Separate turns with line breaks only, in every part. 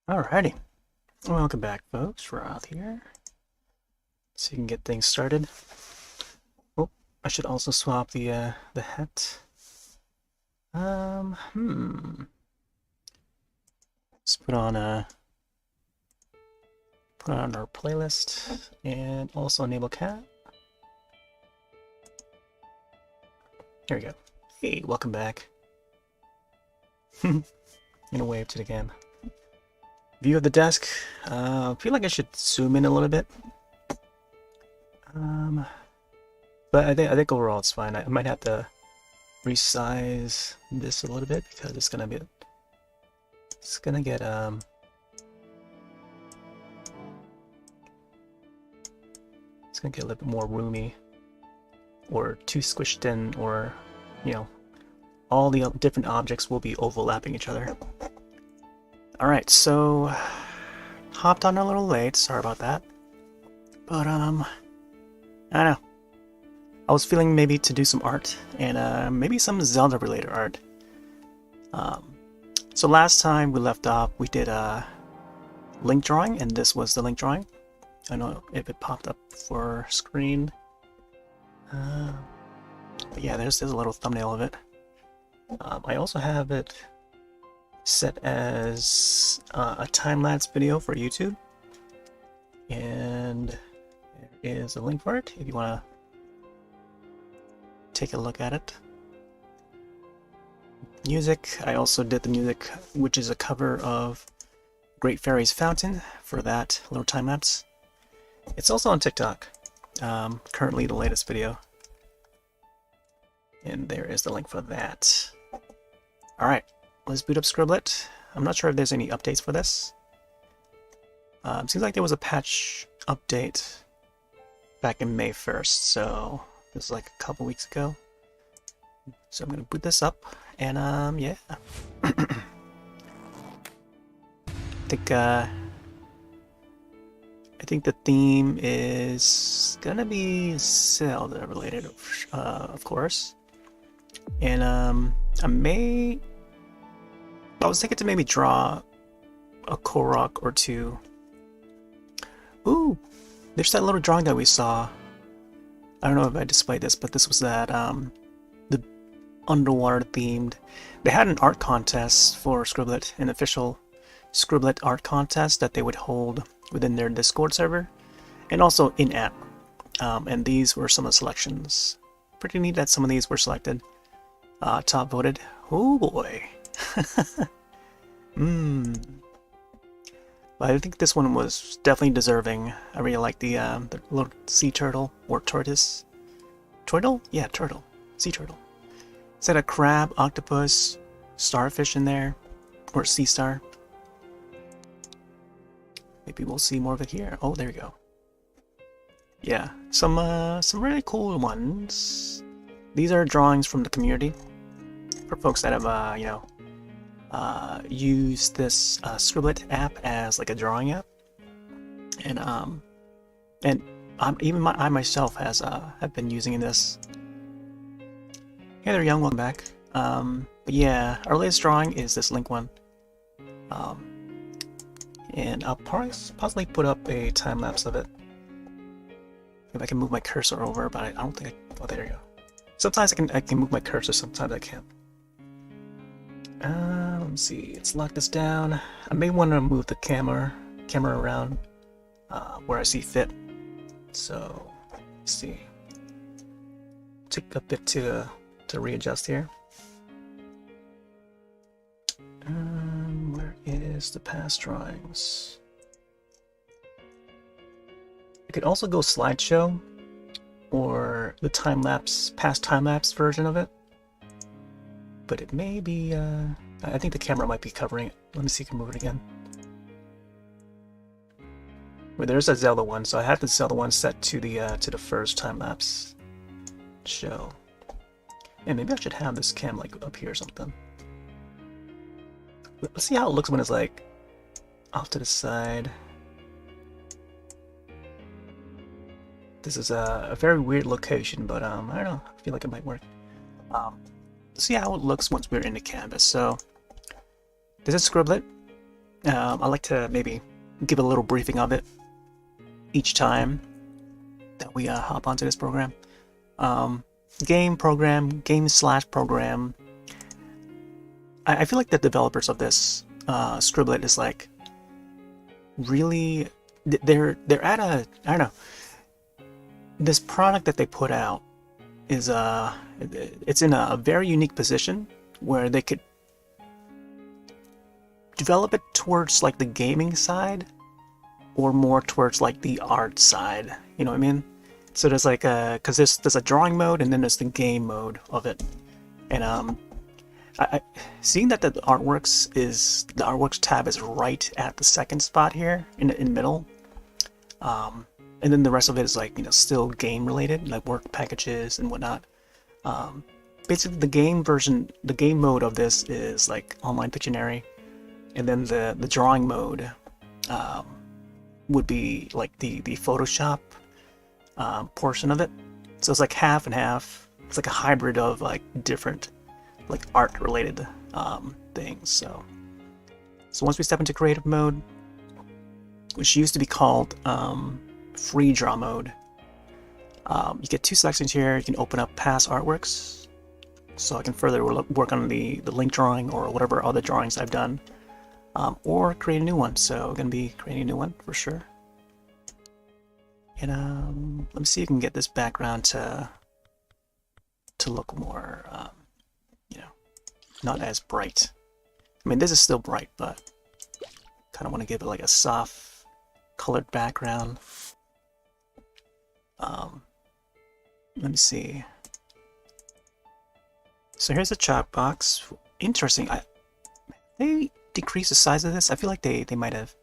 Alrighty, welcome back, folks. Roth here. So you can get things started. Oh, I should also swap the hat. Let's put on our playlist and also enable cat. Here we go. Hey, welcome back. Gonna wave to the cam. View of the desk. I feel like I should zoom in a little bit. But I think overall it's fine. I might have to resize this a little bit because it's gonna get a little bit more roomy, or too squished in, or all the different objects will be overlapping each other. Alright, so hopped on a little late, sorry about that. But I don't know. I was feeling maybe to do some art, and maybe some Zelda related art. So last time we left off, we did a link drawing, and this was the link drawing. I don't know if it popped up for screen. But yeah, there's a little thumbnail of it. I also have it set as a time-lapse video for YouTube. And there is a link for it if you want to take a look at it. Music, I also did the music, which is a cover of Great Fairy's Fountain for that little time-lapse. It's also on TikTok, currently the latest video. And there is the link for that. Alright, let's boot up Scribblet. I'm not sure if there's any updates for this. Seems like there was a patch update back in May 1st, so this is like a couple weeks ago. So I'm gonna boot this up, and yeah. I think the theme is gonna be Zelda related, of course. And I was thinking to maybe draw a Korok or two. Ooh, there's that little drawing that we saw. I don't know if I displayed this, but this was that the underwater themed. They had an art contest for Scribblet, an official Scribblet art contest that they would hold within their Discord server, and also in-app. And these were some of the selections. Pretty neat that some of these were selected. Top voted. Oh boy. But I think this one was definitely deserving. I really like the little sea turtle or tortoise. Turtle? Yeah, turtle. Sea turtle. Is that a crab, octopus, starfish in there, or sea star? Maybe we'll see more of it here. Oh, there we go. Yeah, some really cool ones. These are drawings from the community for folks that have used this Scribblet app as like a drawing app, and I myself have been using this. Hey there, young, welcome back. But yeah, our latest drawing is this link one. And I'll possibly put up a time lapse of it. If I can move my cursor over, but I don't think oh, there you go. Sometimes I can move my cursor, sometimes I can't. Let me see. Let's lock this down. I may want to move the camera around where I see fit. So let's see. Take a bit to readjust here. Where is the past drawings? I could also go slideshow or the past time-lapse version of it. But it may be, I think the camera might be covering it. Let me see if I can move it again. Well, there's a Zelda one, so I have the Zelda one set to the first time-lapse show. And maybe I should have this cam like up here or something. Let's see how it looks when it's like off to the side. This is a very weird location, but I don't know. I feel like it might work. Let's see how it looks once we're in the canvas. So this is Scribblet. I like to maybe give a little briefing of it each time that we hop onto this program. Game slash program. I feel like the developers of this Scribblet is like really they're at a, I don't know, this product that they put out is it's in a very unique position where they could develop it towards like the gaming side or more towards like the art side, you know what I mean? So there's like because there's a drawing mode and then there's the game mode of it, and I seeing that the artworks tab is right at the second spot here in the middle, and then the rest of it is like, you know, still game related, like work packages and whatnot. Basically the game mode of this is like online Pictionary, and then the drawing mode would be like the Photoshop portion of it. So it's like half and half. It's like a hybrid of like different like art related things. So once we step into creative mode, which used to be called free draw mode, you get two selections here. You can open up past artworks, so I can further work on the link drawing or whatever other drawings I've done, or create a new one. So I'm gonna be creating a new one for sure. And let me see if we can get this background to look more, you know, not as bright. I mean, this is still bright, but kind of want to give it like a soft colored background. Let me see. So here's a chalk box. Interesting. They decreased the size of this. I feel like they might have.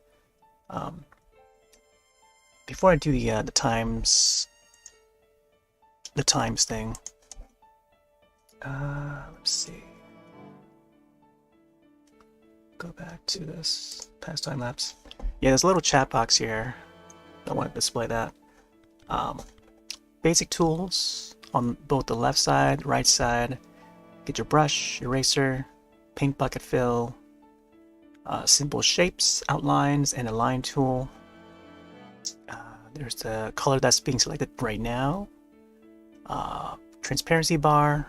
Before I do the times thing. Let's see. Go back to this past time lapse. Yeah, there's a little chat box here. I want to display that. Basic tools on both the left side, right side. Get your brush, eraser, paint bucket fill, simple shapes, outlines, and a line tool. There's the color that's being selected right now. Transparency bar,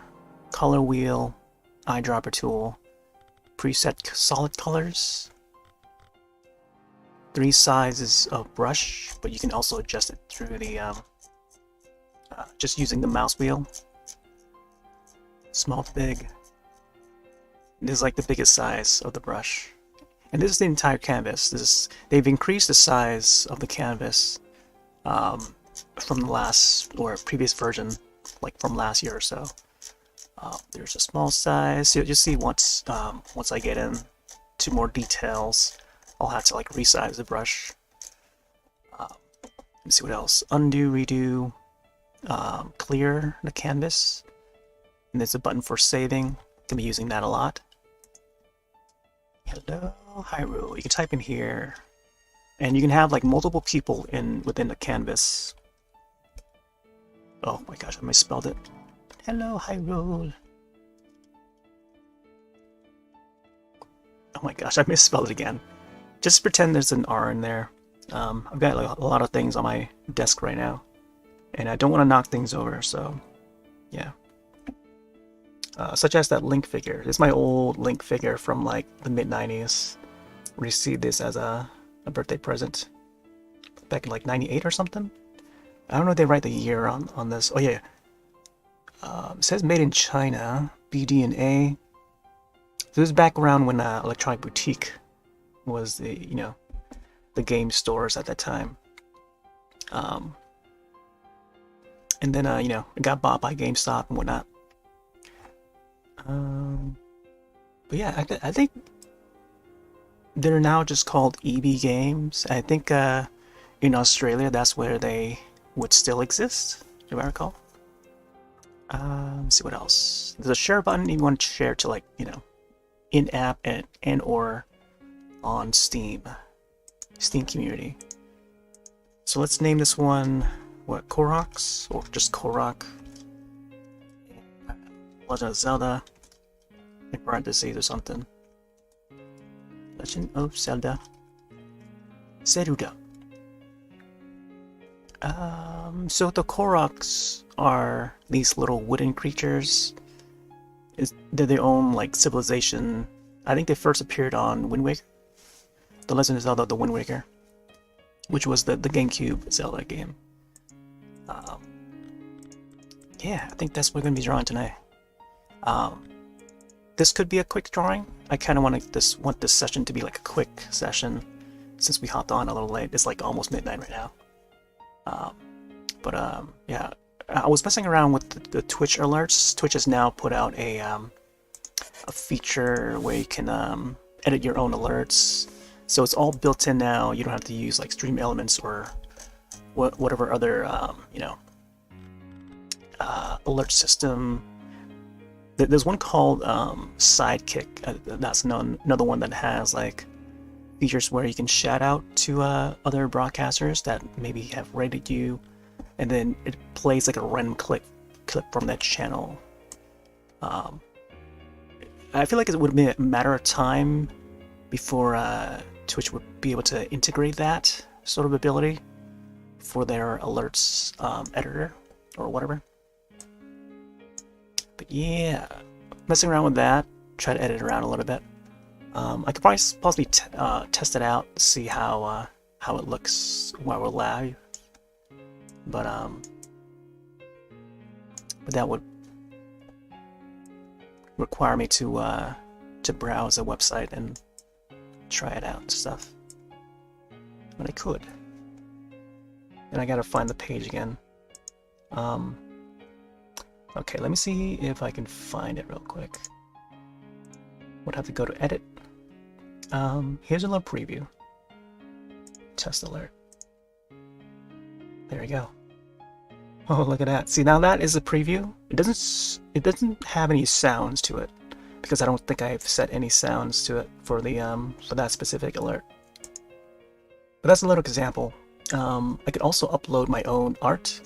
color wheel, eyedropper tool, preset solid colors, 3 sizes of brush, but you can also adjust it through the just using the mouse wheel. Small to big. This is like the biggest size of the brush, and this is the entire canvas. They've increased the size of the canvas from the last or previous version, like from last year or so. There's a small size. So you'll see once I get in to more details, I'll have to like resize the brush. Let me see what else. Undo, redo, clear the canvas, and there's a button for saving. Gonna be using that a lot. Hello, Hyrule. You can type in here, and you can have like multiple people within the canvas. Oh my gosh, I misspelled it. Hello, Hyrule. Oh my gosh, I misspelled it again. Just pretend there's an R in there. I've got like a lot of things on my desk right now, and I don't want to knock things over, so yeah. Such as that Link figure. This is my old Link figure from like the mid-90s. Received this as a birthday present back in like 98 or something. I don't know if they write the year on this. Oh yeah. It says made in China, BD and A. So this is back around when Electronic Boutique was the game stores at that time. And then it got bought by GameStop and whatnot. But yeah, I think they're now just called EB Games. I think in Australia that's where they would still exist, if I recall. Let's see what else. There's a share button if you want to share to like, in-app and or on Steam community. So let's name this one, what, Koroks? Or just Korok? Legend of Zelda, in parentheses or something. Legend of Zelda Zeruda. So the Koroks are these little wooden creatures. They're their own like civilization. I think they first appeared on Wind Waker. The Legend of Zelda: The Wind Waker, which was the GameCube Zelda game. Yeah, I think that's what we're gonna be drawing tonight. This could be a quick drawing. I kind of want this session to be like a quick session, since we hopped on a little late. It's like almost midnight right now. Yeah, I was messing around with the Twitch alerts. Twitch has now put out a feature where you can edit your own alerts. So it's all built in now. You don't have to use like Stream Elements or whatever other alert system. There's one called Sidekick. That's another one that has like features where you can shout out to other broadcasters that maybe have rated you, and then it plays like a random clip from that channel. I feel like it would be a matter of time before Twitch would be able to integrate that sort of ability for their alerts editor or whatever. But yeah, messing around with that, try to edit around a little bit. I could possibly test it out, see how it looks while we're live. But that would require me to browse a website and try it out and stuff. But I could. And I gotta find the page again. Okay, let me see if I can find it real quick. Would have to go to edit. Here's a little preview. Test alert. There we go. Oh, look at that. See, now that is a preview. It doesn't have any sounds to it, because I don't think I've set any sounds to it for that specific alert. But that's a little example. I could also upload my own art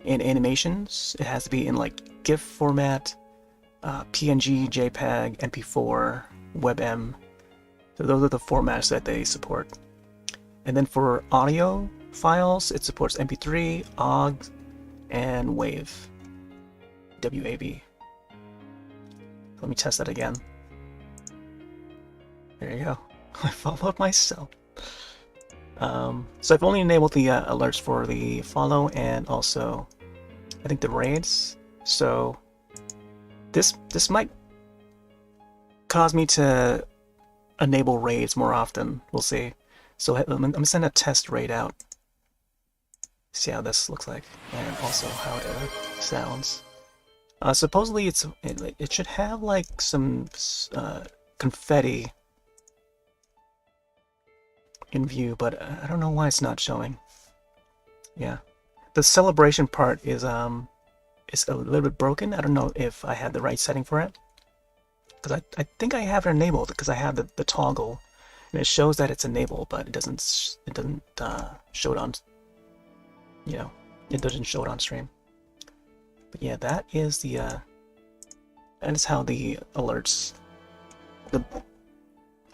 and animations. It has to be in like GIF format, PNG, JPEG, MP4, WebM. So those are the formats that they support. And then for audio files, it supports MP3, OGG, and WAV. WAV. Let me test that again. There you go. I followed myself. So I've only enabled the alerts for the follow and also I think the raids. So this might cause me to enable raids more often. We'll see. So I'm gonna send a test raid out. See how this looks like, and also how it sounds. Supposedly it should have like some confetti in view, but I don't know why it's not showing. Yeah, the celebration part is a little bit broken. I don't know if I had the right setting for it, because I think I have it enabled, because I have the toggle, and it shows that it's enabled, but it doesn't show it on. You know, it doesn't show it on stream. But yeah, that is that is how the alerts, the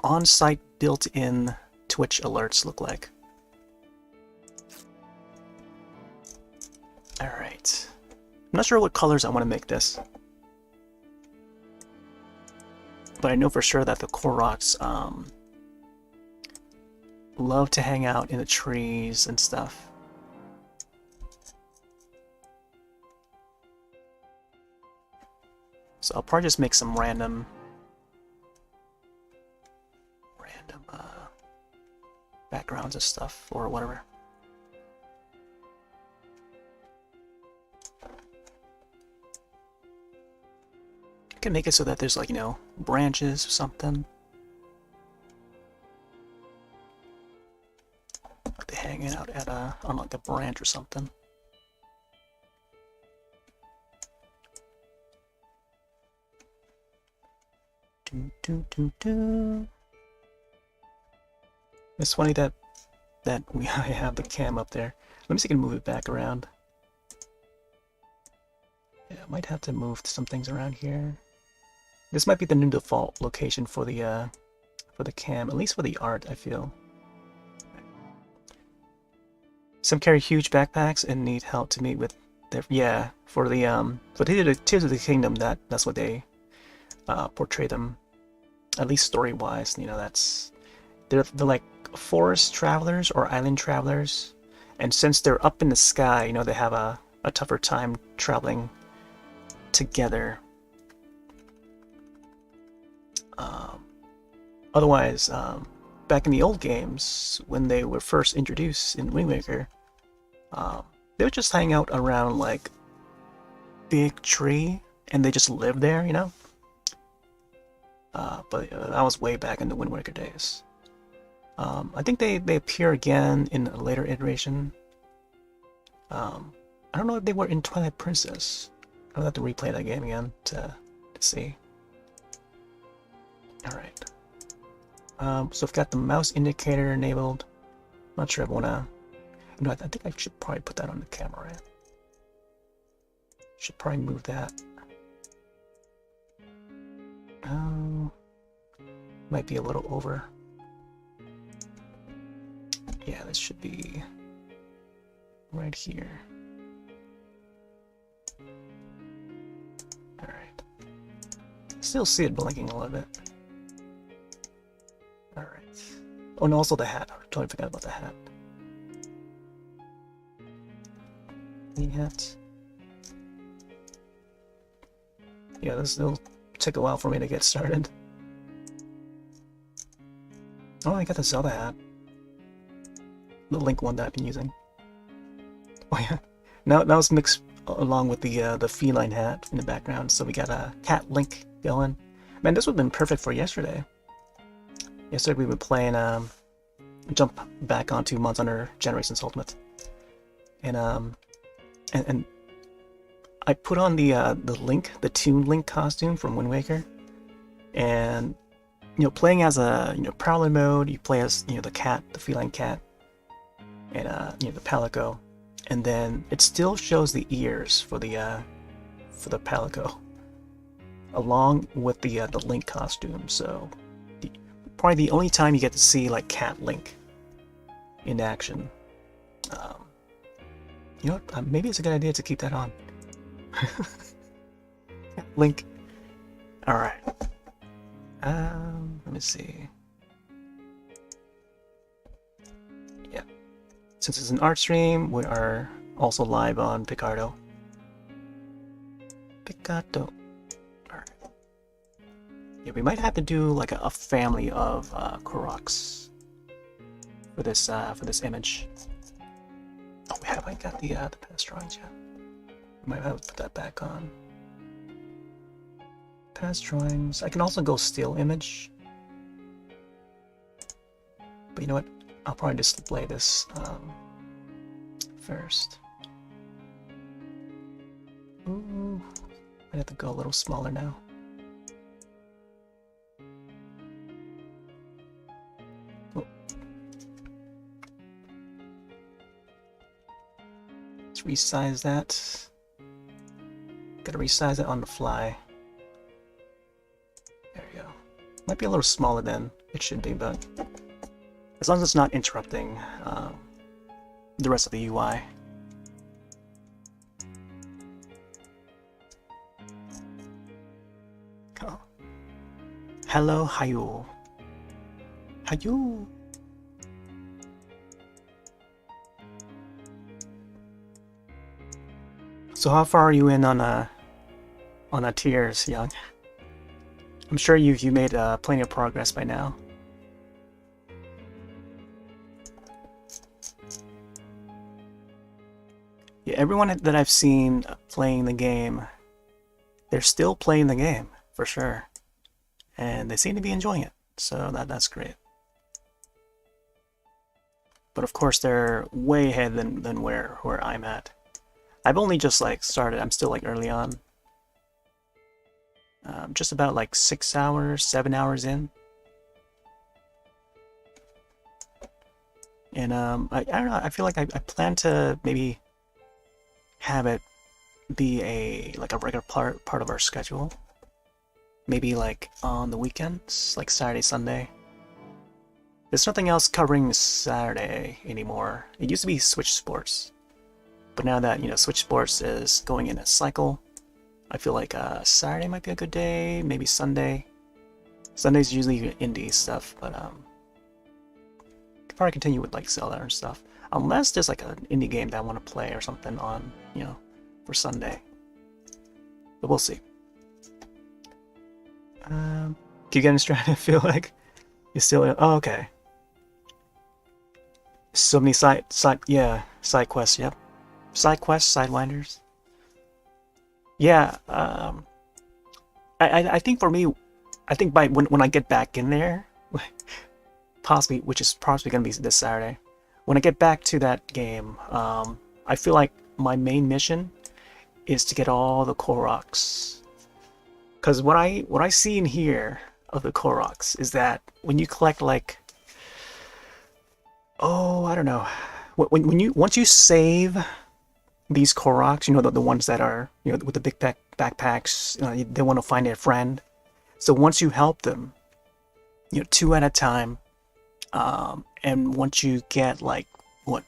on-site built-in Twitch alerts look like. Alright. I'm not sure what colors I want to make this. But I know for sure that the Koroks love to hang out in the trees and stuff. So I'll probably just make some random backgrounds and stuff or whatever. I can make it so that there's like, you know, branches or something. Like they're hanging out at on like a branch or something. It's funny that I have the cam up there. Let me see if I can move it back around. Yeah, I might have to move some things around here. This might be the new default location for the for the cam, at least for the art, I feel. Some carry huge backpacks and need help to meet with their, yeah, for the Tears of the Kingdom, that's what they portray them, at least story-wise. You know, they're like forest travelers or island travelers, and since they're up in the sky, you know, they have a tougher time traveling together. Otherwise, back in the old games, when they were first introduced in Wind Waker, they would just hang out around like big tree, and they just lived there, you know. But that was way back in the Wind Waker days. I think they appear again in a later iteration. I don't know if they were in Twilight Princess. I'll have to replay that game again to see. Alright. So I've got the mouse indicator enabled. Not sure I wanna... No, I think I should probably put that on the camera. Should probably move that. Might be a little over. Yeah, this should be right here. Alright. Still see it blinking a little bit. Alright. Oh, and also the hat. I totally forgot about the hat. The hat. Yeah, this will take a while for me to get started. Oh, I got the Zelda hat. The Link one that I've been using. Oh yeah. Now it's mixed along with the feline hat in the background, so we got a cat Link going. Man, this would have been perfect for yesterday. Yesterday we were playing jump back onto Monster Hunter Generations Ultimate, and I put on the Link, the Toon Link costume from Wind Waker, and you know, playing as a prowler mode, you play as the cat, the feline cat, and the palico, and then it still shows the ears for the palico, along with the Link costume. So probably the only time you get to see like cat Link in action. You know what? Maybe it's a good idea to keep that on. Link. All right. Let me see. Yeah. Since it's an art stream, we are also live on Picarto. Alright. Yeah, we might have to do like a family of Koroks for this image. Oh, we haven't got the past drawings yet. We might have to put that back on. Past drawings. I can also go still image. But you know what? I'll probably display this first. Ooh, I have to go a little smaller now. Oh. Let's resize that. Gotta resize it on the fly. There we go. Might be a little smaller than it should be, but as long as it's not interrupting the rest of the UI. Oh. Hello, Hayu. Hayu. So how far are you in on a Tears, Young? I'm sure you made plenty of progress by now. Yeah, everyone that I've seen playing the game, they're still playing the game for sure, and they seem to be enjoying it. So that's great. But of course, they're way ahead than where I'm at. I've only just like started. I'm still like early on. Just about like 6 hours, 7 hours in. And I don't know, I feel like I plan to maybe have it be like a regular part of our schedule. Maybe like on the weekends, like Saturday, Sunday. There's nothing else covering Saturday anymore. It used to be Switch Sports, but now that, you know, Switch Sports is going in a cycle, I feel like Saturday might be a good day, maybe Sunday. Sunday's usually indie stuff, but could probably continue with like Zelda and stuff. Unless there's like an indie game that I want to play or something on, you know, for Sunday. But we'll see. Keep getting distracted. I feel like you're still. Oh, okay. So many side quests. Yep, side quests, sidewinders. Yeah. I think for me, I think by when I get back in there, possibly, which is probably gonna be this Saturday, when I get back to that game, I feel like my main mission is to get all the Koroks. Because what I see in here of the Koroks is that when you collect like, oh, I don't know, when you once you save these Koroks, you know, the ones that are, you know, with the big backpacks, they want to find their friend. So once you help them, you know, 2 at a time, and once you get like what,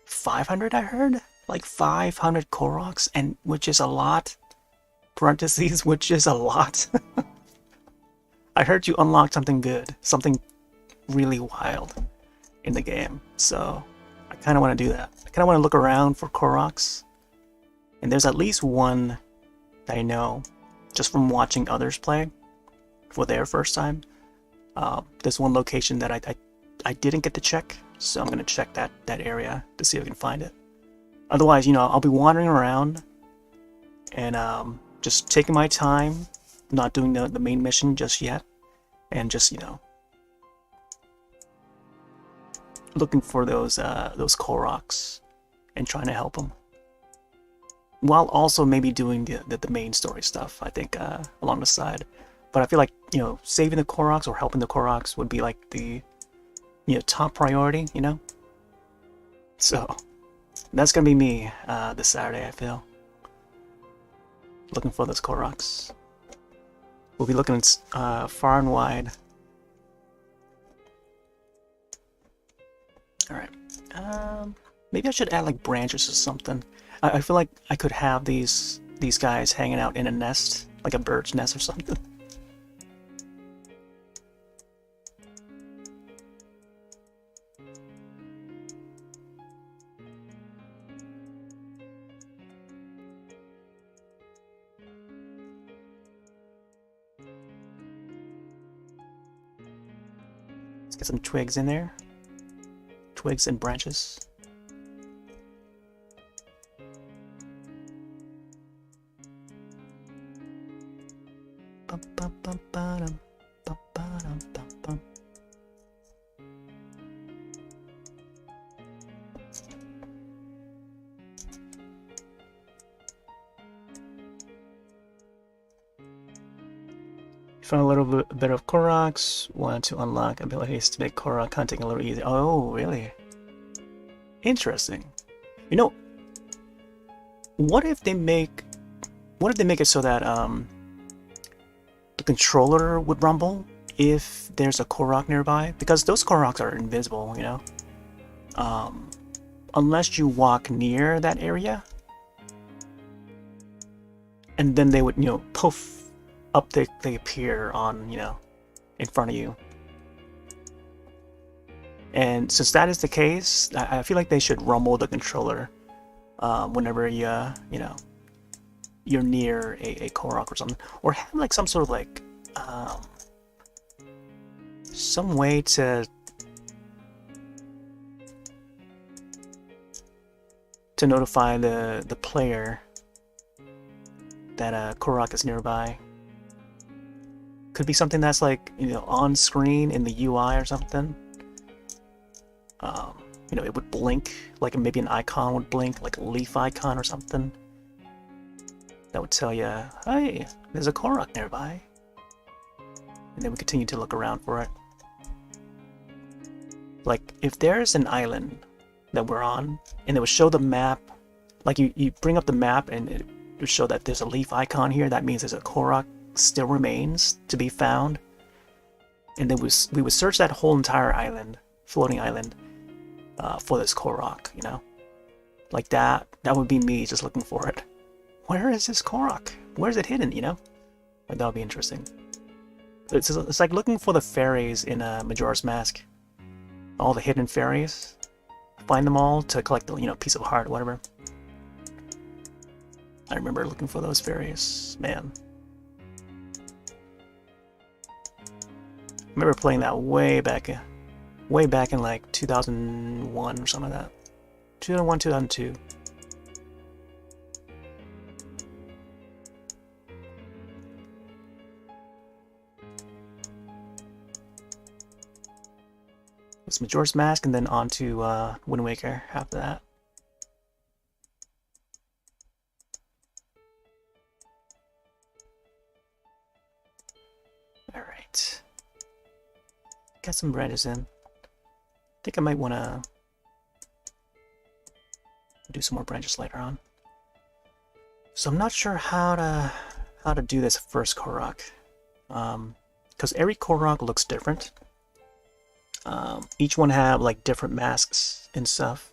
500, I heard, like 500 Koroks, and which is a lot. Parentheses, which is a lot. I heard you unlock something good, something really wild in the game. So I kind of want to do that. I kind of want to look around for Koroks, and there's at least one that I know just from watching others play for their first time. There's one location that I didn't get to check, so I'm gonna check that area to see if I can find it. Otherwise, you know, I'll be wandering around and just taking my time, not doing the main mission just yet, and just, you know, looking for those Koroks and trying to help them, while also maybe doing the main story stuff, I think, along the side. But I feel like, you know, saving the Koroks or helping the Koroks would be like the, you know, top priority, you know. So that's gonna be me this Saturday, I feel. Looking for those Koroks. We'll be looking far and wide. Alright. Maybe I should add like branches or something. I feel like I could have these guys hanging out in a nest, like a bird's nest or something. Let's get some twigs in there. Twigs and branches. Found a little bit of Koroks. Want to unlock abilities to make Korok hunting a little easier. Oh, really? Interesting. You know, what if they make it so that the controller would rumble if there's a Korok nearby? Because those Koroks are invisible, you know. Unless you walk near that area, and then they would, you know, poof. Up they appear on, you know, in front of you. And since that is the case, I feel like they should rumble the controller whenever you know, you're near a Korok or something, or have like some sort of like some way to notify the player that a Korok is nearby. Could be something that's like, you know, on screen in the UI or something. You know, it would blink, like maybe an icon would blink, like a leaf icon or something. That would tell you, hey, there's a Korok nearby. And then we continue to look around for it. Like, if there's an island that we're on, and it would show the map, like you bring up the map and it would show that there's a leaf icon here, that means there's a Korok still remains to be found. and then we would search that whole entire island, floating island, for this Korok, you know? Like that would be me just looking for it. Where is this Korok? Where is it hidden, you know? Like, that would be interesting. It's like looking for the fairies in Majora's Mask. All the hidden fairies. Find them all to collect the, you know, piece of heart, whatever. I remember looking for those fairies, man. I remember playing that way back in like 2001 or something like that. 2001, 2002. It's Majora's Mask and then on to Wind Waker after that. Alright. Got some branches in. I think I might want to do some more branches later on. So I'm not sure how to do this first Korok. Because every Korok looks different. Each one have like different masks and stuff.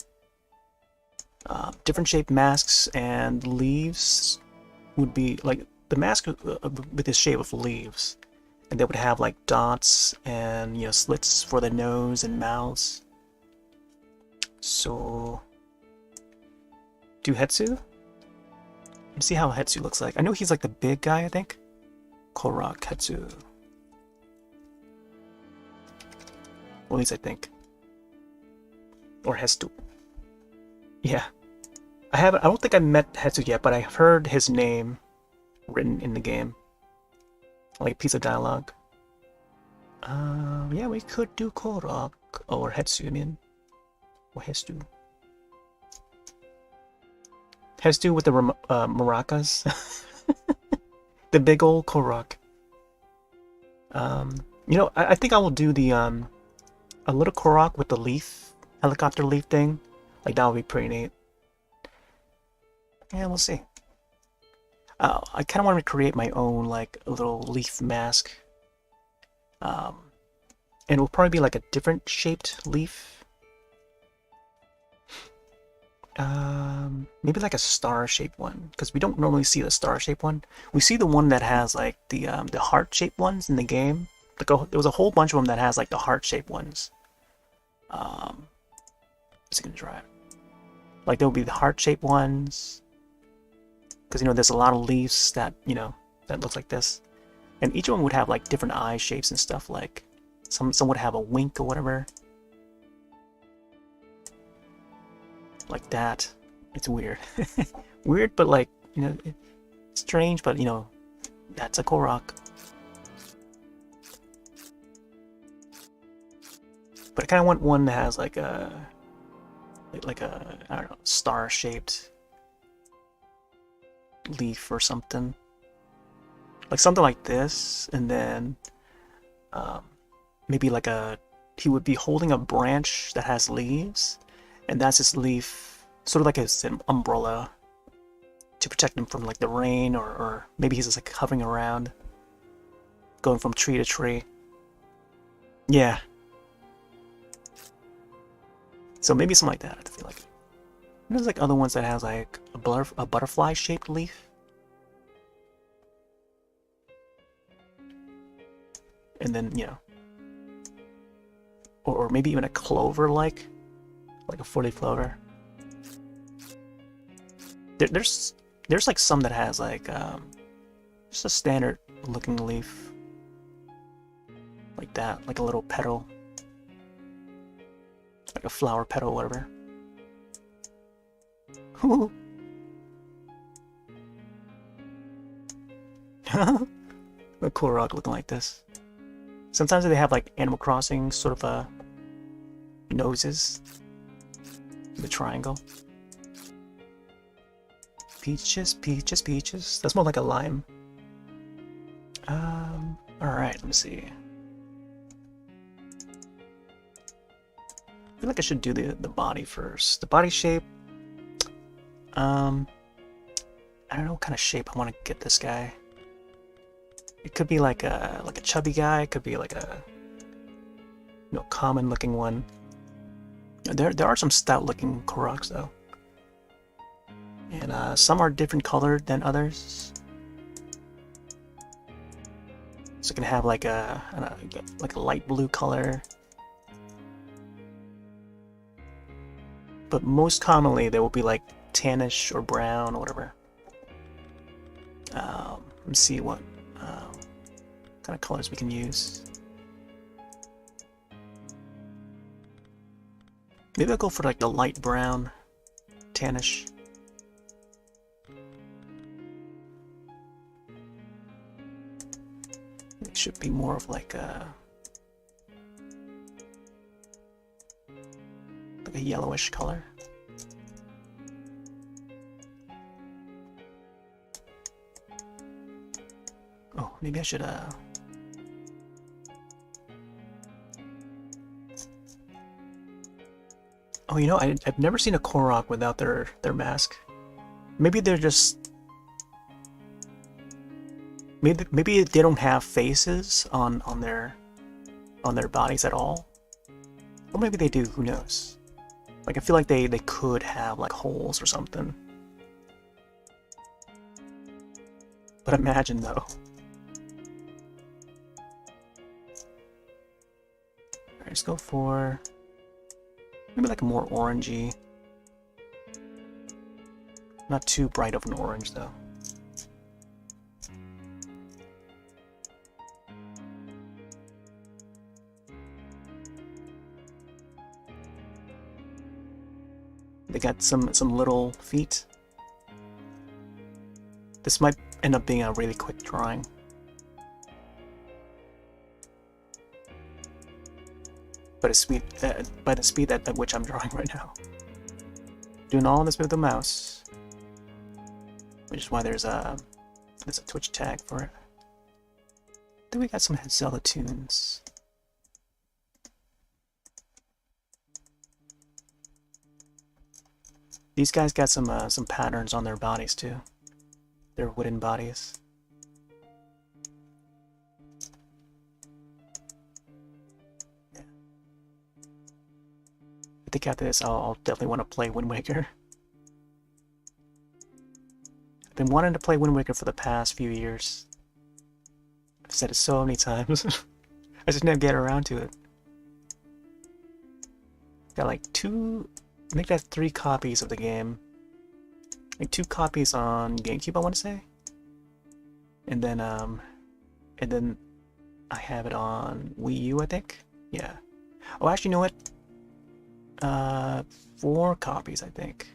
Different shaped masks and leaves would be like the mask with the shape of leaves, and they would have like dots and, you know, slits for the nose and mouths. So do Hetsu? Let's see how Hetsu looks like. I know he's like the big guy, I think. Korok Hetsu. At least I think. Or Hestu. Yeah. I don't think I met Hetsu yet, but I've heard his name written in the game. Like a piece of dialogue. Yeah, we could do Korok. Or Hetsu, I mean. Or Hestu. Hestu with the maracas. The big old Korok. You know, I think I will do the, a little Korok with the leaf, helicopter leaf thing. Like, that would be pretty neat. Yeah, we'll see. I kind of want to create my own, like, a little leaf mask. And it will probably be like a different shaped leaf. Maybe like a star-shaped one, because we don't normally see the star-shaped one. We see the one that has like the heart-shaped ones in the game. Like there was a whole bunch of them that has like the heart-shaped ones. Let's see, gonna try it. Like there will be the heart-shaped ones, because you know there's a lot of leaves that, you know, that looks like this, and each one would have like different eye shapes and stuff. Like some would have a wink or whatever. Like that. It's weird. Weird, but like, you know, strange, but you know, that's a Korok. But I kind of want one that has like a, I don't know, star-shaped leaf or something. Like something like this, and then maybe like he would be holding a branch that has leaves, and that's his leaf, sort of like an umbrella to protect him from like the rain, or maybe he's just like hovering around, going from tree to tree. Yeah. So maybe something like that, I feel like. And there's like other ones that has like a butterfly-shaped leaf. And then, you know, or maybe even a clover, like a 4-leaf clover. There's like some that has like just a standard looking leaf, like that, like a little petal, like a flower petal, whatever. A Korok looking like this. Sometimes they have like Animal Crossing sort of noses, the triangle. Peaches, peaches, peaches. That's more like a lime. Alright, let me see. I feel like I should do the body first. The body shape. I don't know what kind of shape I want to get this guy. It could be like a chubby guy. It could be like a common looking one. There are some stout looking Koroks though, and some are different colored than others. So it can have like a light blue color, but most commonly they will be like tannish or brown or whatever. Let's see what kind of colors we can use. Maybe I'll go for like the light brown, tannish. It should be more of like a yellowish color. Oh, maybe I should oh, you know, I've never seen a Korok without their mask. Maybe they're just maybe they don't have faces on their bodies at all. Or maybe they do, who knows? Like I feel like they could have like holes or something. But imagine though. Alright, let's go for maybe like a more orangey. Not too bright of an orange though. They got some little feet. This might end up being a really quick drawing. By the speed at which I'm drawing right now. Doing all this with the mouse, which is why there's a Twitch tag for it. Then we got some Zelda tunes. These guys got some patterns on their bodies too. Their wooden bodies. Yeah. I think after this, I'll definitely want to play Wind Waker. I've been wanting to play Wind Waker for the past few years. I've said it so many times. I just never get around to it. Got like I think that's 3 copies of the game. Like 2 copies on GameCube, I want to say. And then I have it on Wii U, I think. Yeah. Oh, actually, you know what? 4 copies, I think.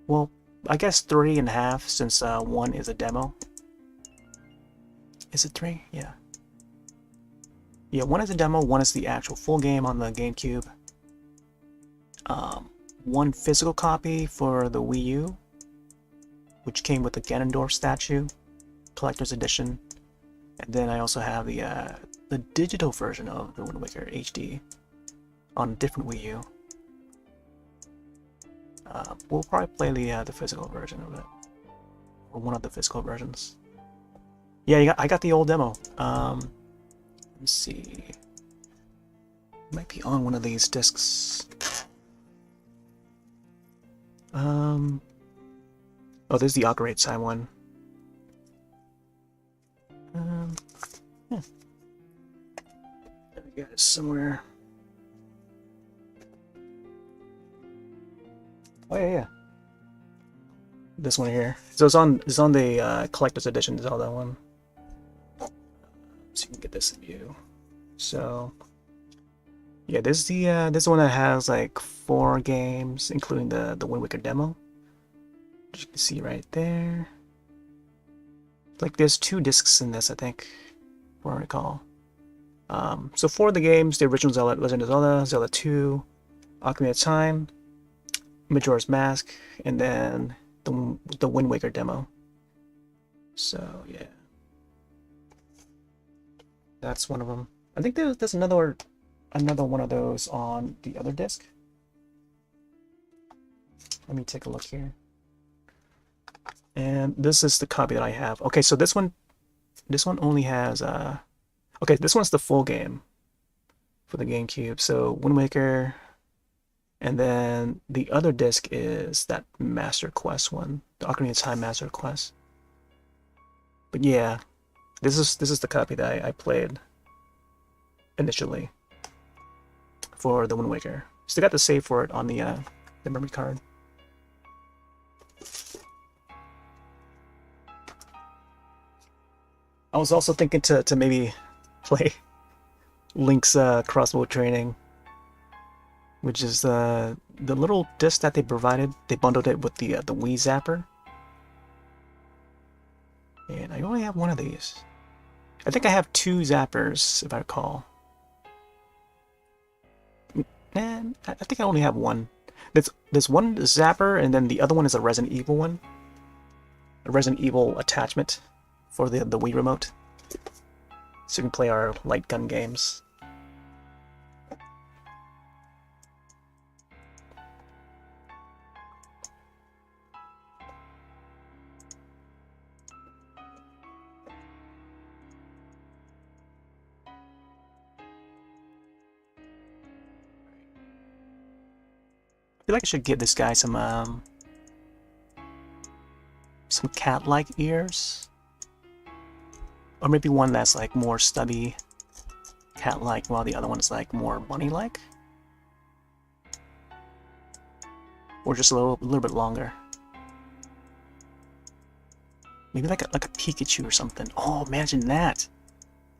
Well, I guess 3.5 since 1 is a demo. Is it 3? Yeah. Yeah, 1 is a demo, 1 is the actual full game on the GameCube. 1 physical copy for the Wii U, which came with the Ganondorf statue, collector's edition, and then I also have the digital version of the Wind Waker HD on a different Wii U. We'll probably play the physical version of it, or one of the physical versions. Yeah, I got the old demo. Let's see, it might be on one of these discs. Oh, there's the Ocarina of Time one. Yeah. We got it somewhere. Oh yeah. This one here. So it's on the collector's edition. Is all that one. So you can get this in view. So yeah, this is the one that has like 4 games, including the Wind Waker demo. As you can see right there. Like there's 2 discs in this, I think, if I recall. So 4 of the games: the original Zelda, Legend of Zelda, Zelda 2, Ocarina of Time, Majora's Mask, and then the Wind Waker demo. So yeah, that's one of them. I think there's another one of those on the other disc. Let me take a look here. And this is the copy that I have. Okay, so this one only has okay, this one's the full game for the GameCube. So Wind Waker, and then the other disc is that Master Quest one, the Ocarina of Time Master Quest. But yeah, this is the copy that I played initially for the Wind Waker. Still got the save for it on the memory card. I was also thinking to maybe play Link's crossbow training, which is the little disc that they provided. They bundled it with the Wii Zapper, and I only have one of these. I think I have two Zappers, if I recall. And I think I only have one. There's one Zapper, and then the other one is a Resident Evil one. A Resident Evil attachment for the Wii remote, so we can play our light gun games. I feel like I should give this guy some cat-like ears. Or maybe one that's like more stubby, cat-like, while the other one is like more bunny-like. Or just a little bit longer. Maybe like a Pikachu or something. Oh, imagine that!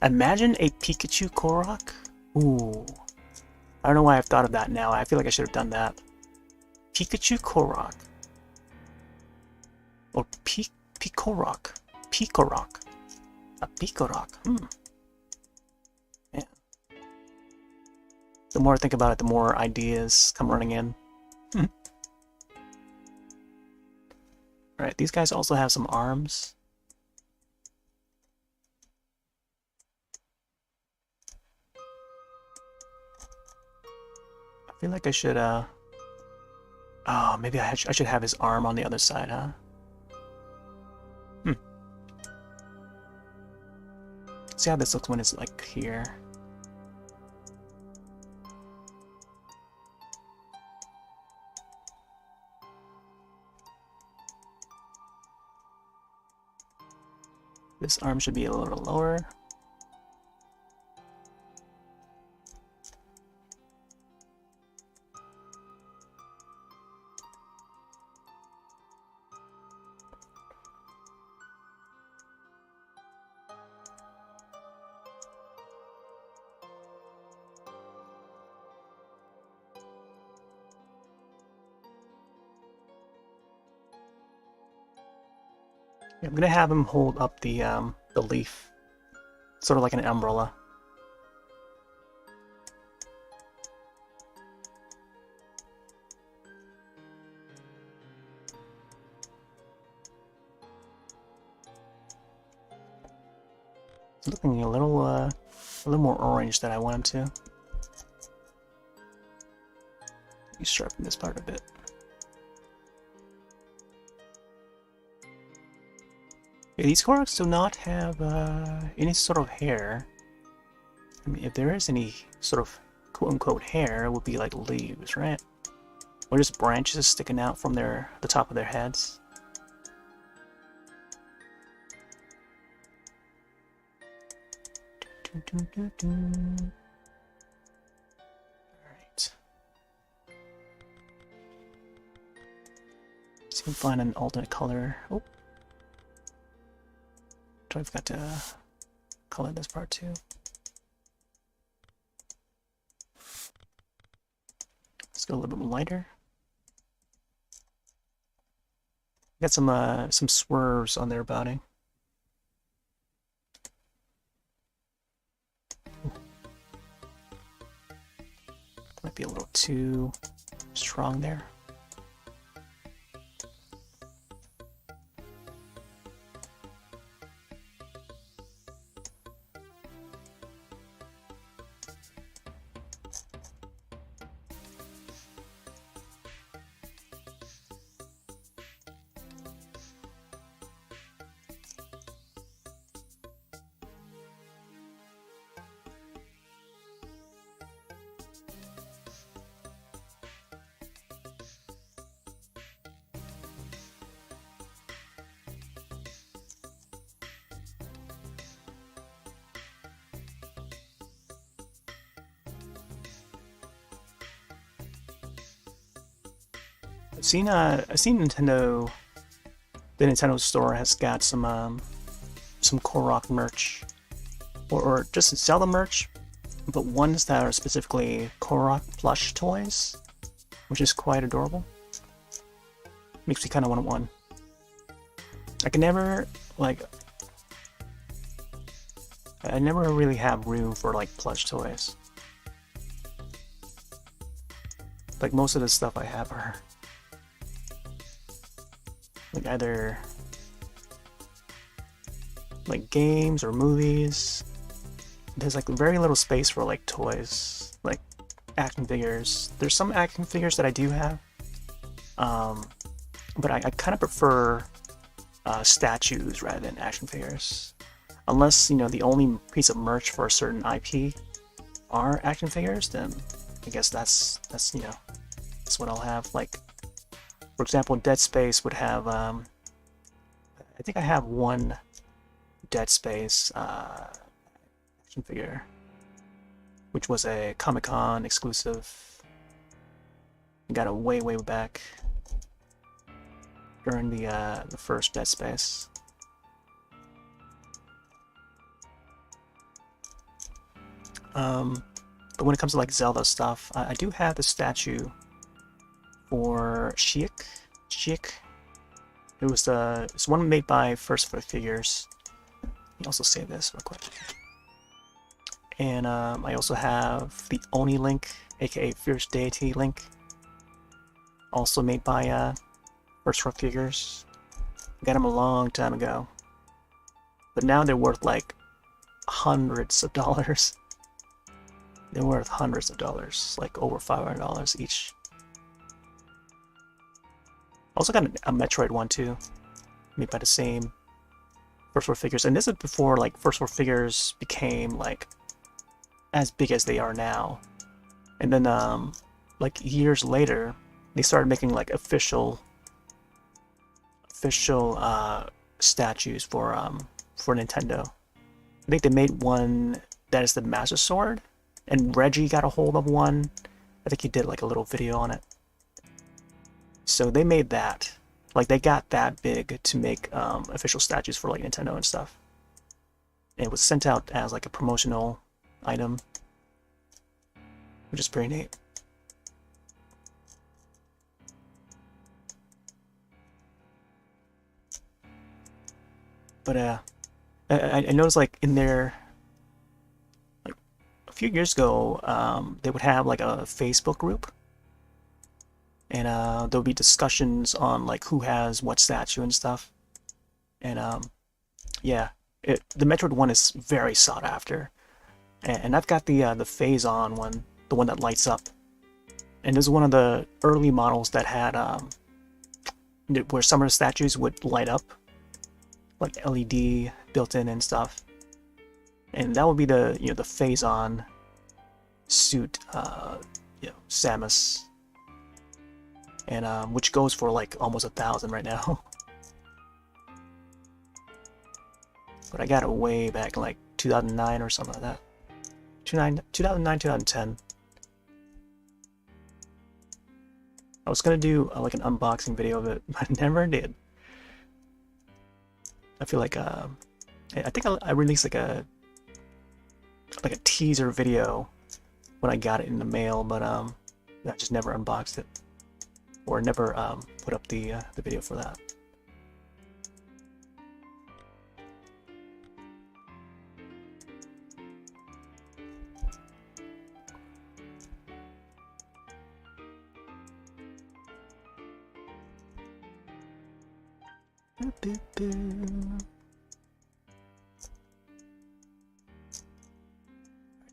Imagine a Pikachu Korok. Ooh. I don't know why I've thought of that now. I feel like I should have done that. Pikachu Korok. Or Pikorok. Pikorok. A Pikorok. Man. The more I think about it, the more ideas come running in. Alright, these guys also have some arms. I feel like I should, oh, maybe I should have his arm on the other side, huh? See how this looks when it's like here. This arm should be a little lower. I'm gonna have him hold up the leaf, sort of like an umbrella. It's looking a little more orange than I want him to. Let me sharpen this part a bit. Yeah, these Koroks do not have any sort of hair. I mean, if there is any sort of quote-unquote hair, it would be like leaves, right? Or just branches sticking out from the top of their heads. Alright. See if we can find an alternate color. Oh. I forgot to color this part too. Let's go a little bit lighter. Got some swerves on their body. Might be a little too strong there. I've seen Nintendo. The Nintendo store has got some Korok merch, or just Zelda merch, but ones that are specifically Korok plush toys, which is quite adorable. Makes me kind of want one. I can never like. I never really have room for like plush toys. Like most of the stuff I have are like either like games or movies. There's like very little space for like toys, like action figures. There's some action figures that I do have, but I kind of prefer statues rather than action figures. Unless, you know, the only piece of merch for a certain IP are action figures, then I guess that's you know, that's what I'll have. Like, for example, Dead Space would have, I think I have one Dead Space action figure, which was a Comic-Con exclusive. Got it way back during the first Dead Space. But when it comes to like Zelda stuff, I do have the statue for Sheik. It's one made by First for Figures. Let me also save this real quick. And I also have the Oni Link, aka Fierce Deity Link, also made by First for Figures. I got them a long time ago, but now they're worth like hundreds of dollars. They're worth hundreds of dollars, like over $500 each. Also got a Metroid one too, made by the same First Four Figures, and this is before like First Four Figures became like as big as they are now. And then like years later, they started making like official statues for Nintendo. I think they made one that is the Master Sword. And Reggie got a hold of one. I think he did like a little video on it. So they made that. Like they got that big to make official statues for like Nintendo and stuff. And it was sent out as like a promotional item, which is pretty neat. But I noticed like in there, a few years ago, they would have like a Facebook group, and there would be discussions on like who has what statue and stuff. And yeah, the Metroid one is very sought after, and I've got the Phase-On one, the one that lights up, and this is one of the early models that had where some of the statues would light up, like LED built in and stuff. And that would be the the Phase-On suit, Samus, and which goes for like almost 1,000 right now. But I got it way back in like 2009 or something like that. 2009, 2010. I was gonna do like an unboxing video of it, but I never did. I feel like I think I released like a teaser video when I got it in the mail, but I just never unboxed it, or never put up the video for that.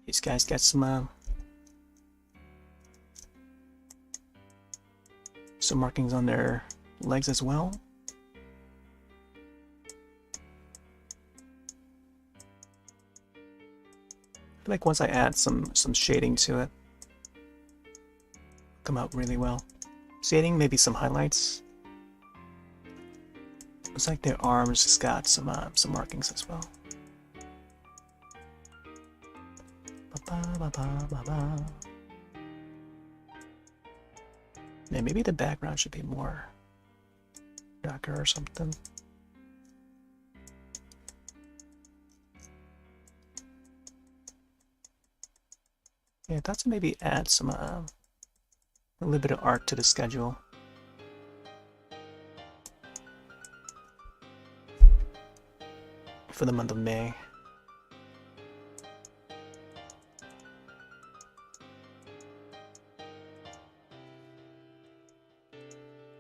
These guys got some markings on their legs as well. I feel like once I add some shading to it, come out really well. Shading, maybe some highlights. Looks like their arms just got some markings as well. Ba -ba -ba -ba -ba -ba. And maybe the background should be more darker or something. Yeah, I thought to maybe add some a little bit of art to the schedule. For the month of May.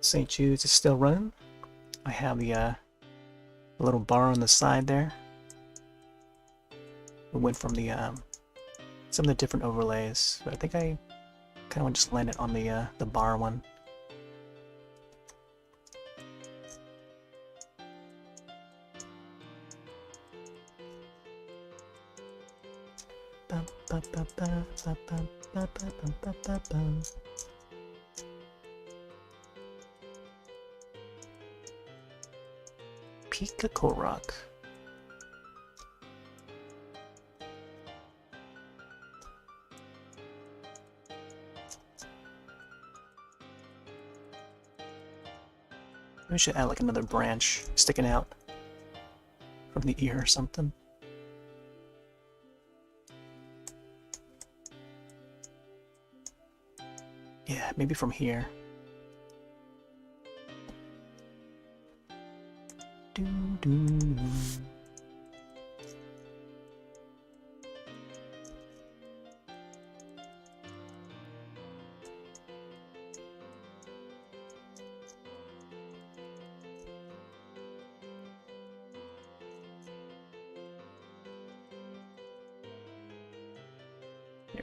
St. Jude's is still running. I have the little bar on the side there. We went from the some of the different overlays, but I think I kind of just landed on the bar one. Pika Korok. We should add like another branch sticking out from the ear or something. Yeah, maybe from here. There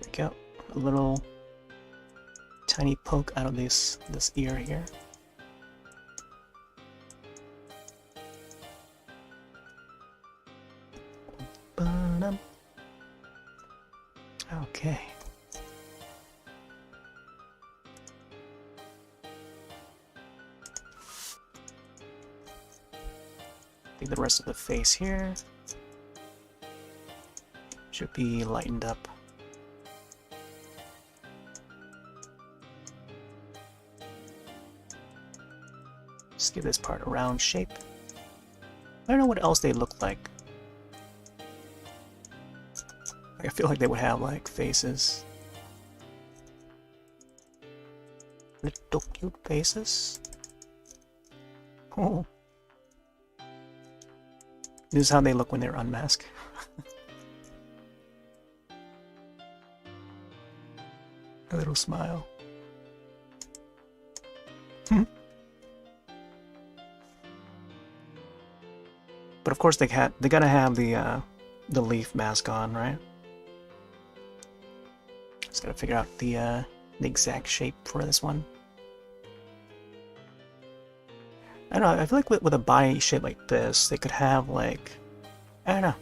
we go. A little tiny poke out of this ear here. Okay. I think the rest of the face here should be lightened up. Just give this part a round shape. I don't know what else they look like. I feel like they would have like faces. Little cute faces. Oh. This is how they look when they're unmasked. A little smile. But of course they gotta have the leaf mask on, right? Just gotta figure out the exact shape for this one. I don't know, I feel like with a body shape like this, they could have like, I don't know,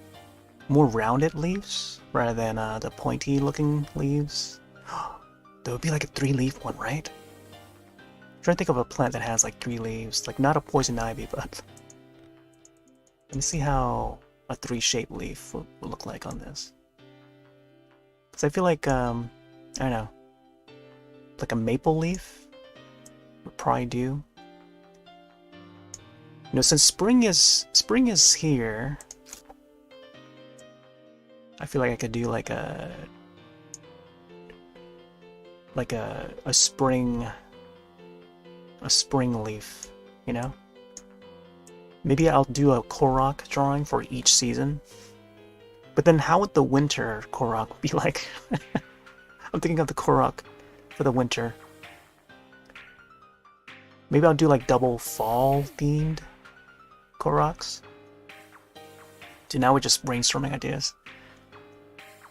more rounded leaves rather than the pointy looking leaves. That would be like a 3-leaf one, right? I'm trying to think of a plant that has like 3 leaves, like not a poison ivy, but let me see how a 3-shaped leaf would look like on this. Because I feel like, I don't know, like a maple leaf would probably do. You know, since spring is here, I feel like I could do like a spring leaf, you know? Maybe I'll do a Korok drawing for each season. But then how would the winter Korok be like? I'm thinking of the Korok for the winter. Maybe I'll do like double fall themed Koroks. Dude, now we're just brainstorming ideas.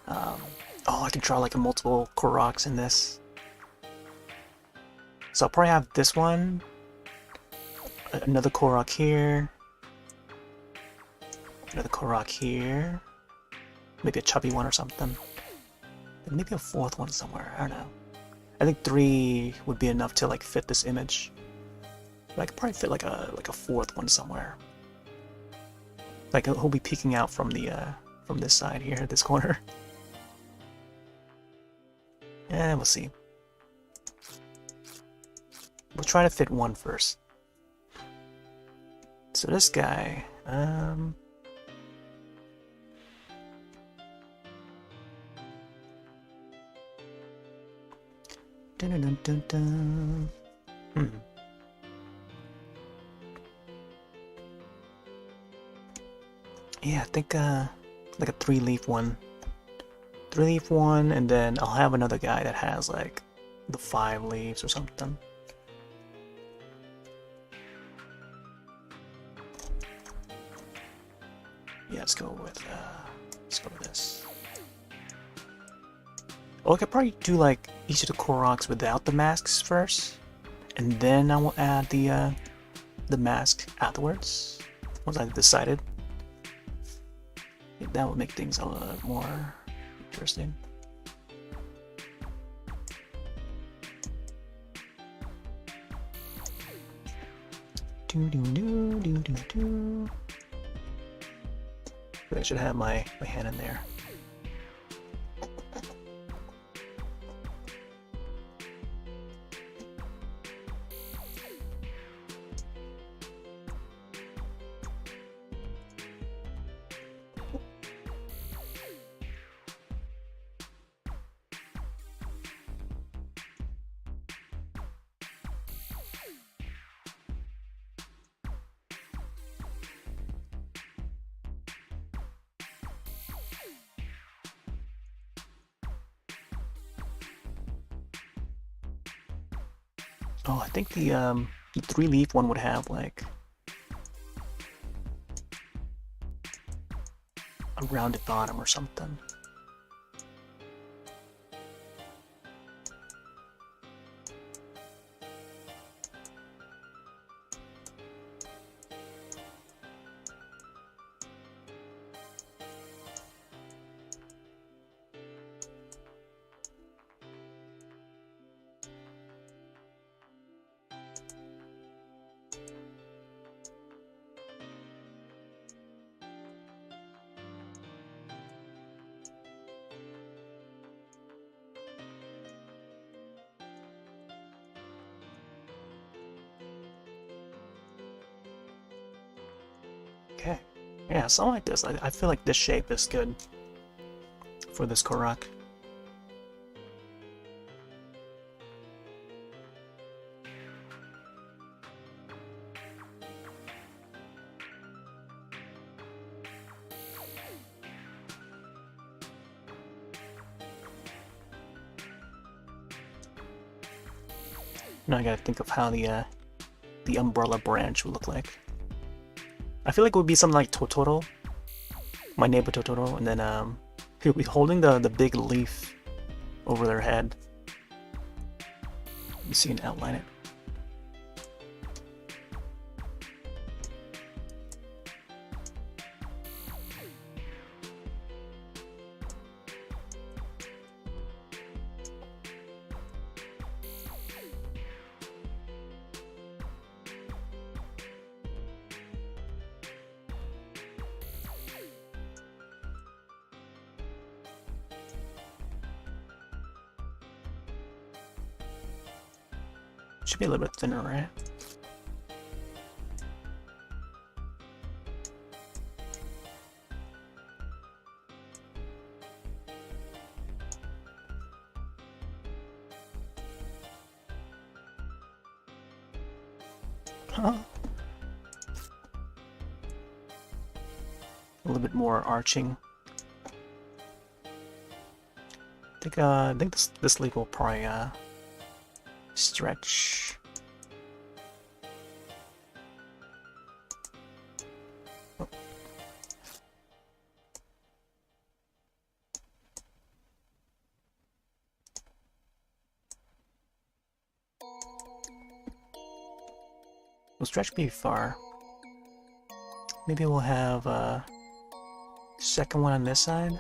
Oh, I can draw like a multiple Koroks in this. So I'll probably have this one, another Korok here, another Korok here, maybe a chubby one or something, and maybe a 4th one somewhere. I don't know. I think 3 would be enough to like fit this image. But I could probably fit like a 4th one somewhere. Like he'll be peeking out from this side here, this corner. And we'll see. we'll try to fit one first. So this guy, dun -dun -dun -dun. Yeah, I think like a 3-leaf one. 3-leaf one, and then I'll have another guy that has like the 5 leaves or something. Yeah, let's go with this. Oh, I could probably do like each of the Koroks without the masks first, and then I will add the mask afterwards once I've decided. I think that would make things a little more interesting. I should have my hand in there. Oh, I think the 3-leaf one would have like a rounded bottom or something. Okay, yeah, something like this. I feel like this shape is good for this Korok. Now I gotta think of how the umbrella branch would look like. I feel like it would be something like Totoro, my neighbor Totoro, and then he'll be holding the big leaf over their head. You see, you can outline it. Should be a little bit thinner, right? Huh? A little bit more arching. I think this leaf will probably stretch. Oh. We'll stretch pretty far. Maybe we'll have a second one on this side.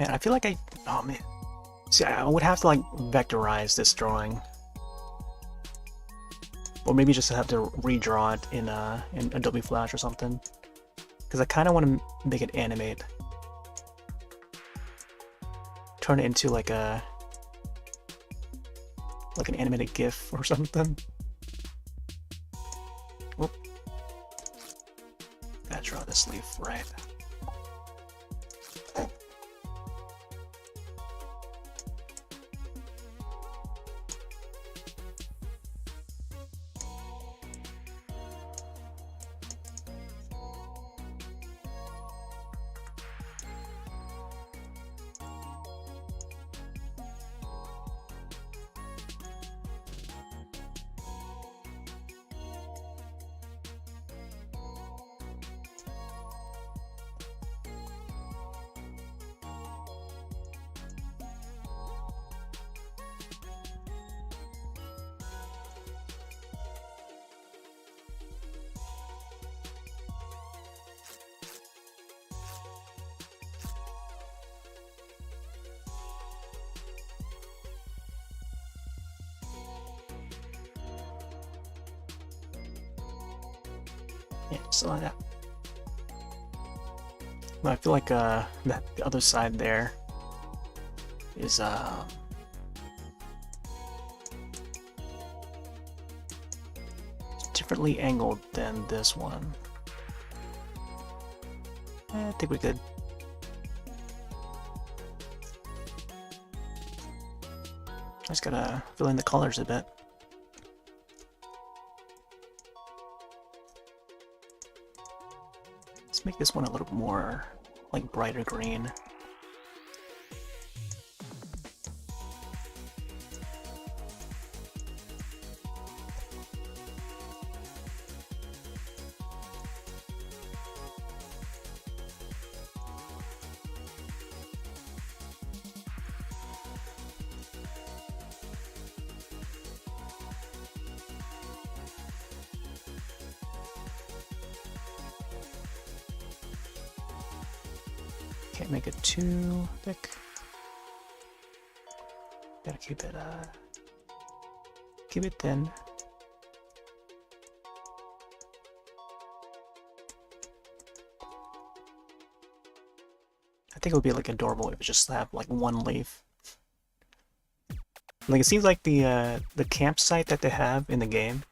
Man, I feel like oh man. See, I would have to like vectorize this drawing. Or maybe just have to redraw it in Adobe Flash or something. because I kind of want to make it animate. Turn it into like an animated GIF or something. Whoop. Gotta draw this leaf right. Yeah, just like that. But I feel like that the other side there is differently angled than this one. I think we could. Just gotta fill in the colors a bit. Let's make this one a little more like brighter green. Can't make it too thick. Gotta keep it thin. I think it would be like adorable if it just have like one leaf. Like it seems like the campsite that they have in the game.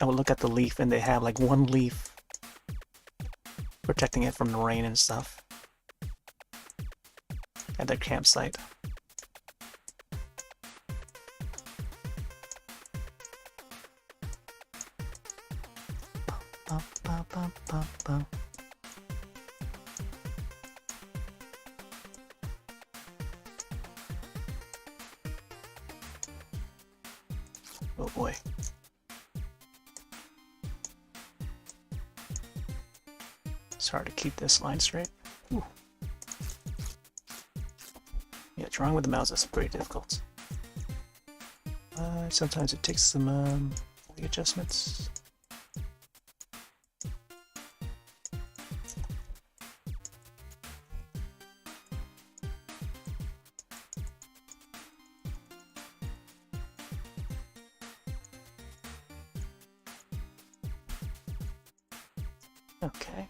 I would look at the leaf and they have like one leaf protecting it from the rain and stuff at their campsite. Oh boy. It's hard to keep this line straight. Ooh. Yeah, drawing with the mouse is pretty difficult. Sometimes it takes some adjustments. Okay.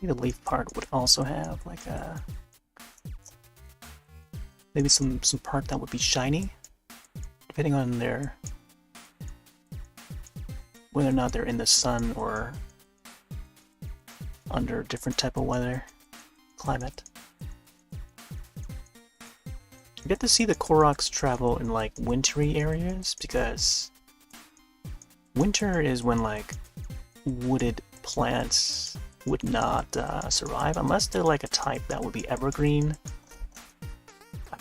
The leaf part would also have like a maybe some part that would be shiny, depending on their whether or not they're in the sun or under a different type of weather climate. You get to see the Koroks travel in like wintry areas because winter is when like wooded plants would not survive unless they're like a type that would be evergreen.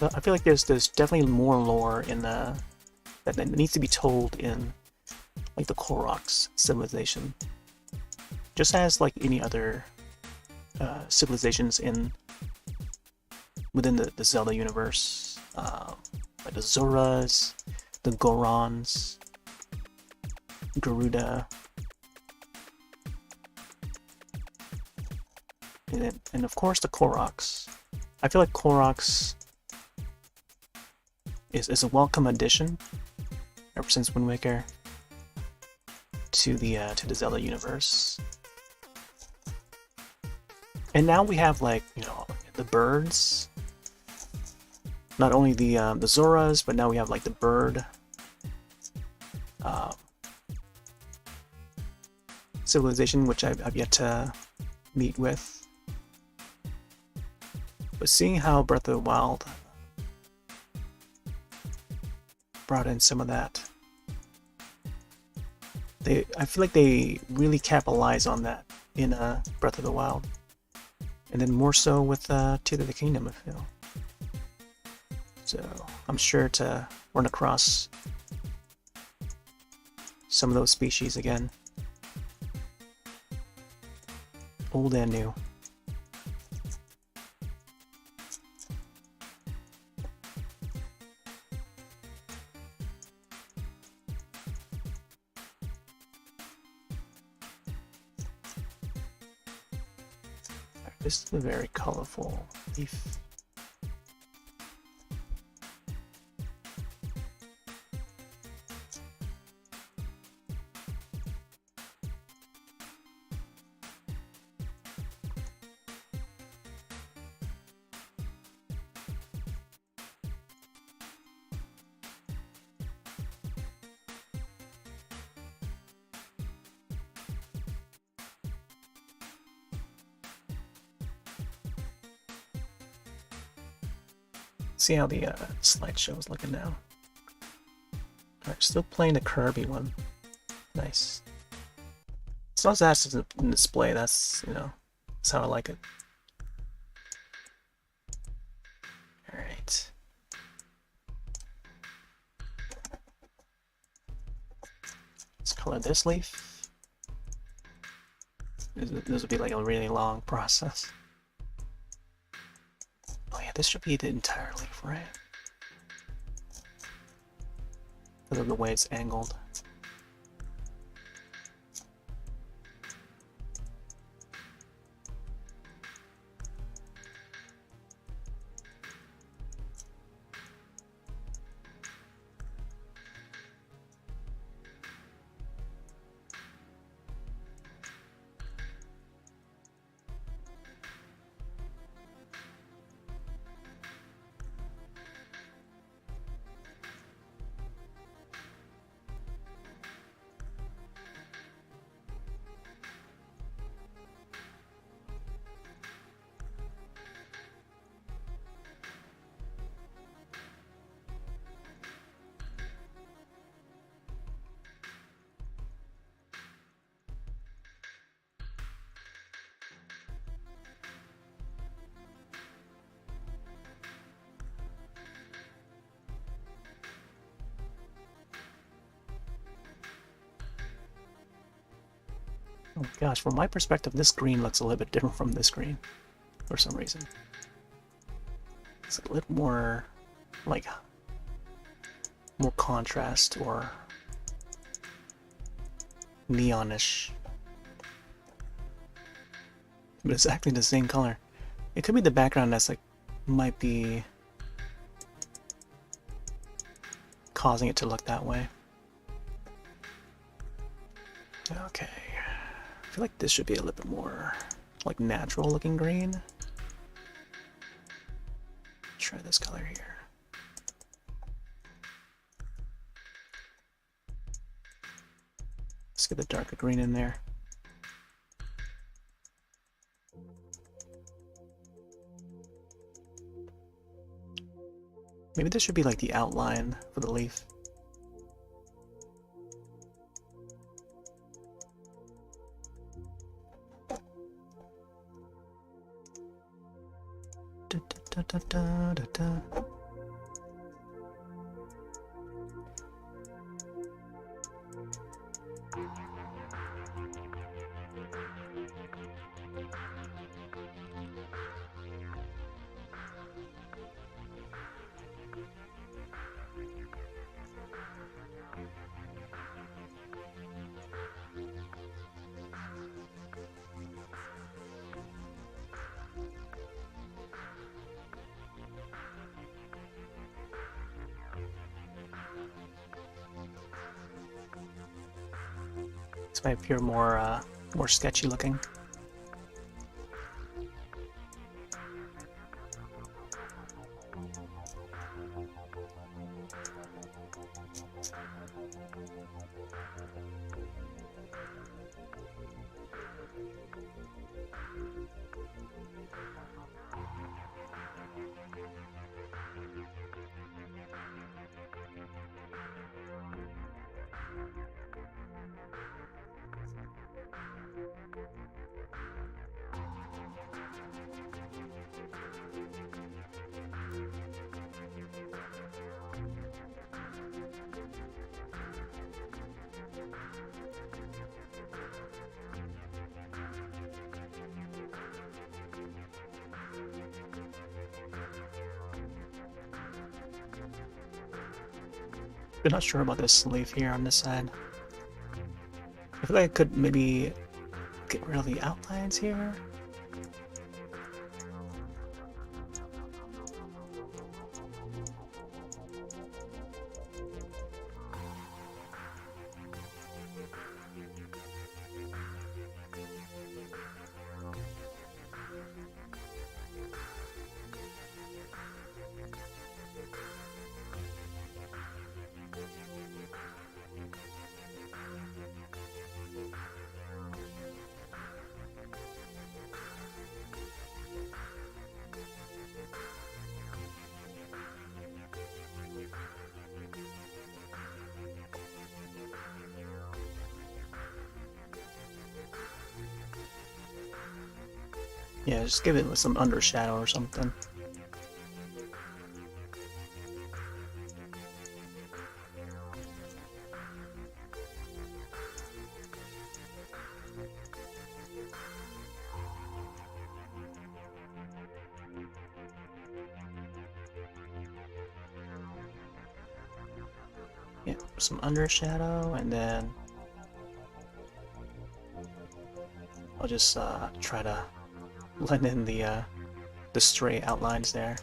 I feel like there's definitely more lore in the that needs to be told in like the Korok's civilization, just as like any other civilizations within the Zelda universe, like the Zoras, the Gorons, Garuda, and of course the Koroks. I feel like Koroks is a welcome addition ever since Wind Waker to the Zelda universe. And now we have, like, you know, the birds. Not only the Zoras, but now we have like the bird civilization, which I've yet to meet with. But seeing how Breath of the Wild brought in some of that, I feel like they really capitalize on that in Breath of the Wild, and then more so with Tears of the Kingdom, I feel. So I'm sure to run across some of those species again, old and new. This is a very colorful leaf. See how the slideshow is looking now. Alright, still playing the Kirby one. Nice. As long as that's in display, that's, you know, that's how I like it. Alright. Let's color this leaf. This would be like a really long process. Oh yeah, this should be the entire leaf, right? Because of the way it's angled. Oh gosh, from my perspective, this green looks a little bit different from this green, for some reason. It's a little more, like, more contrast or neonish. But it's exactly the same color. It could be the background that's like, might be causing it to look that way. Okay. I feel like this should be a little bit more like natural looking green. Try this color here. Let's get the darker green in there. Maybe this should be like the outline for the leaf. This might appear more sketchy looking. I'm not sure about this sleeve here on this side. I feel like I could maybe get rid of the outlines here. Yeah, just give it some undershadow or something. Yeah, some undershadow, and then I'll just try to blend in the stray outlines there.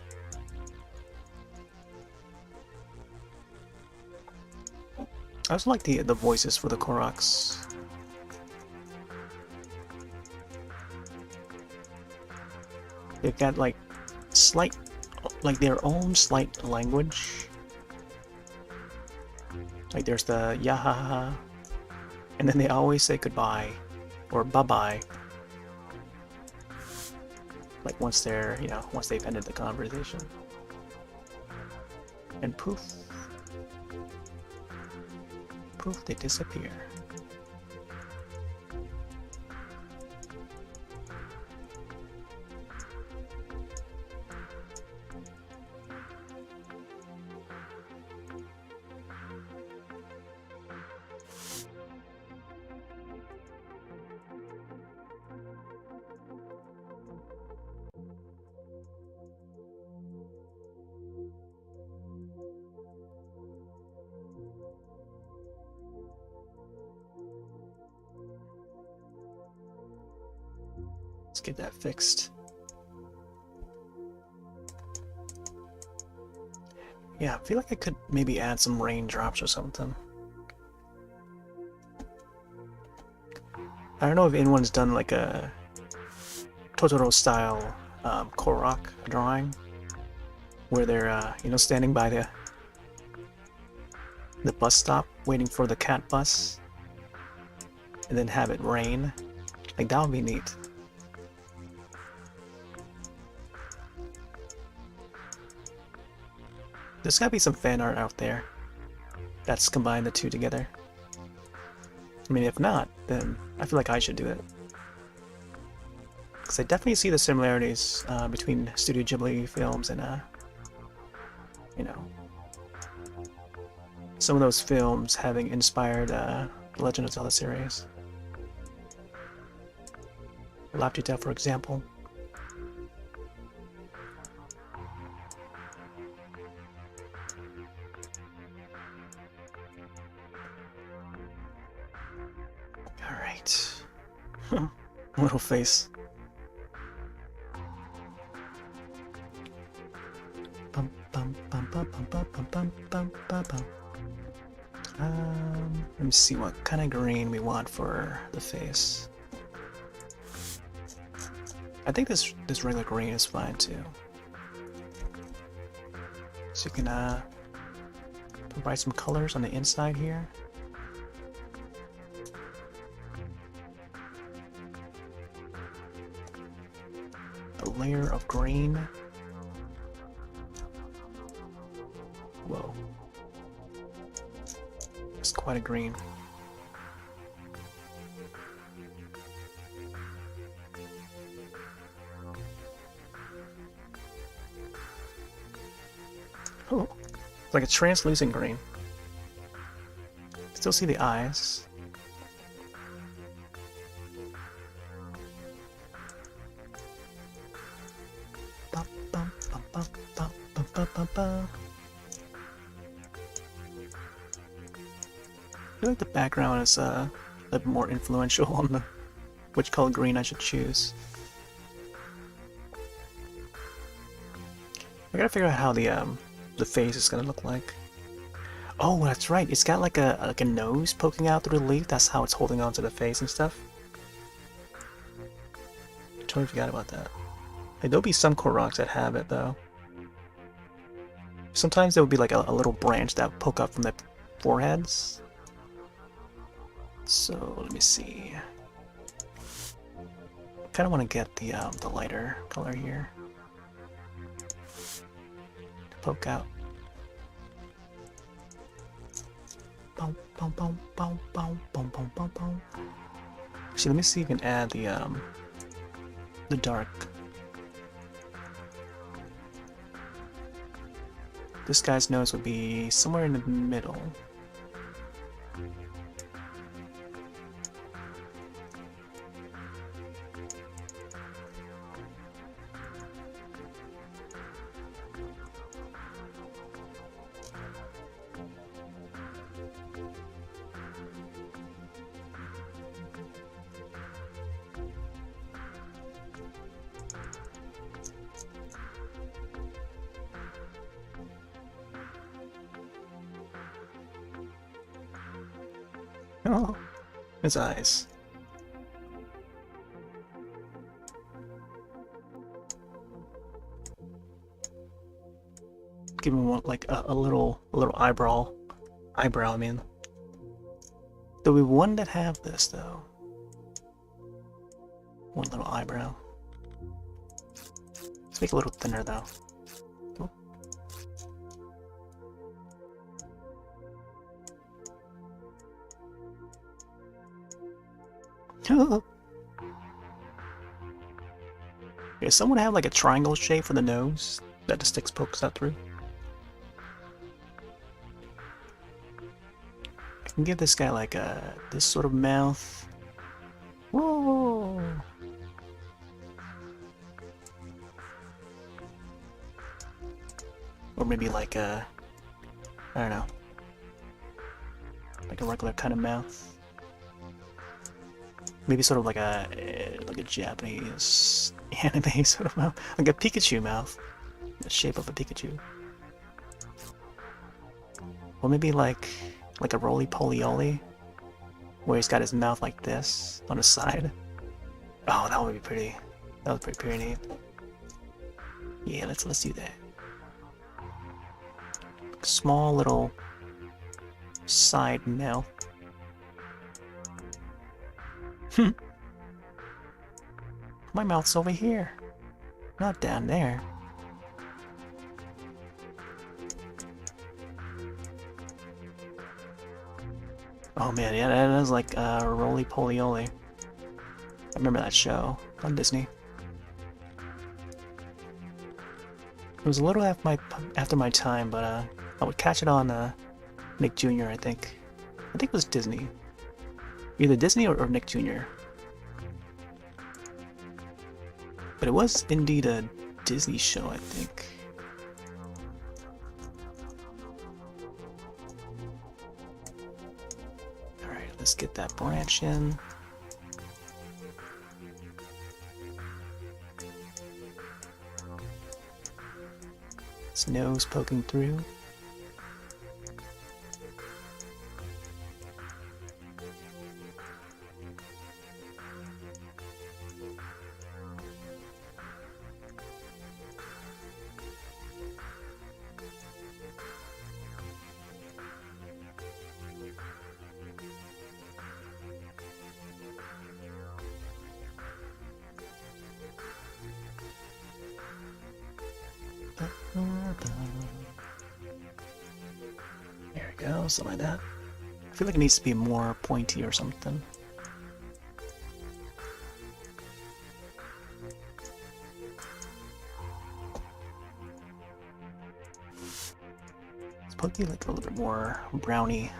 I also like the voices for the Koroks. They've got like their own slight language. Like there's the yahaha, and then they always say goodbye or bye-bye. Like once they're, once they've ended the conversation. And poof. Poof, they disappear. Let's get that fixed. Yeah, I feel like I could maybe add some raindrops or something. I don't know if anyone's done like a Totoro style Korok drawing where they're standing by the bus stop waiting for the cat bus and then have it rain. Like that would be neat. There's gotta be some fan art out there that's combined the two together. I mean, if not, then I feel like I should do it. because I definitely see the similarities between Studio Ghibli films and, you know, some of those films having inspired the Legend of Zelda series. Laputa, for example. Alright. Little face. Bum, bum, bum, bum, bum, bum, bum, bum, bum, bum, bum. Let me see what kind of green we want for the face. I think this regular green is fine too. So you can provide some colors on the inside here. A layer of green. Whoa. It's quite a green. Oh, it's like a translucent green. Still see the eyes. Bum, bum, bum, bum, bum, bum, bum, bum, bum. I feel like the background is a bit more influential on the which color green I should choose. I gotta figure out how the face is gonna look like. Oh, that's right. It's got like a nose poking out through the leaf. That's how it's holding on to the face and stuff. Totally forgot about that. Like, there'll be some Koroks that have it though. Sometimes there will be like a little branch that will poke up from their foreheads. So let me see. Kind of want to get the lighter color here to poke out. Boom, boom, boom, boom, boom, boom, boom, boom, boom. Actually, let me see if we can add the dark. This guy's nose would be somewhere in the middle. Oh, his eyes. Give him one, like a little eyebrow. I mean. There'll be one that have this though. One little eyebrow. Let's make it a little thinner though. Does someone have like a triangle shape for the nose that the sticks pokes out through? I can give this guy like this sort of mouth. Whoa! Or maybe like I don't know, like a regular kind of mouth. Maybe sort of like a Japanese anime sort of mouth, like a Pikachu mouth, the shape of a Pikachu. Or maybe like a roly-poly-oly, where he's got his mouth like this on the side. Oh, that would be pretty. That would be pretty neat. Yeah, let's do that. Small little side mouth. My mouth's over here, not down there. Oh man, yeah, that is like roly-poly-oly. I remember that show on Disney. It was a little after my time, but I would catch it on Nick Jr. I think it was Disney, either Disney or Nick Jr. But it was indeed a Disney show, I think. All right, let's get that branch in. Its nose poking through. There we go, something like that. I feel like it needs to be more pointy or something. It's probably like a little bit more browny.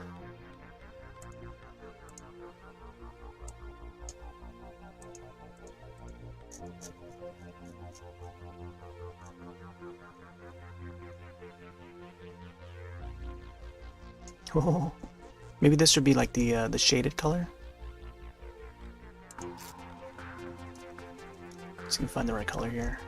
Oh, maybe this should be like the shaded color. Just gonna find the right color here.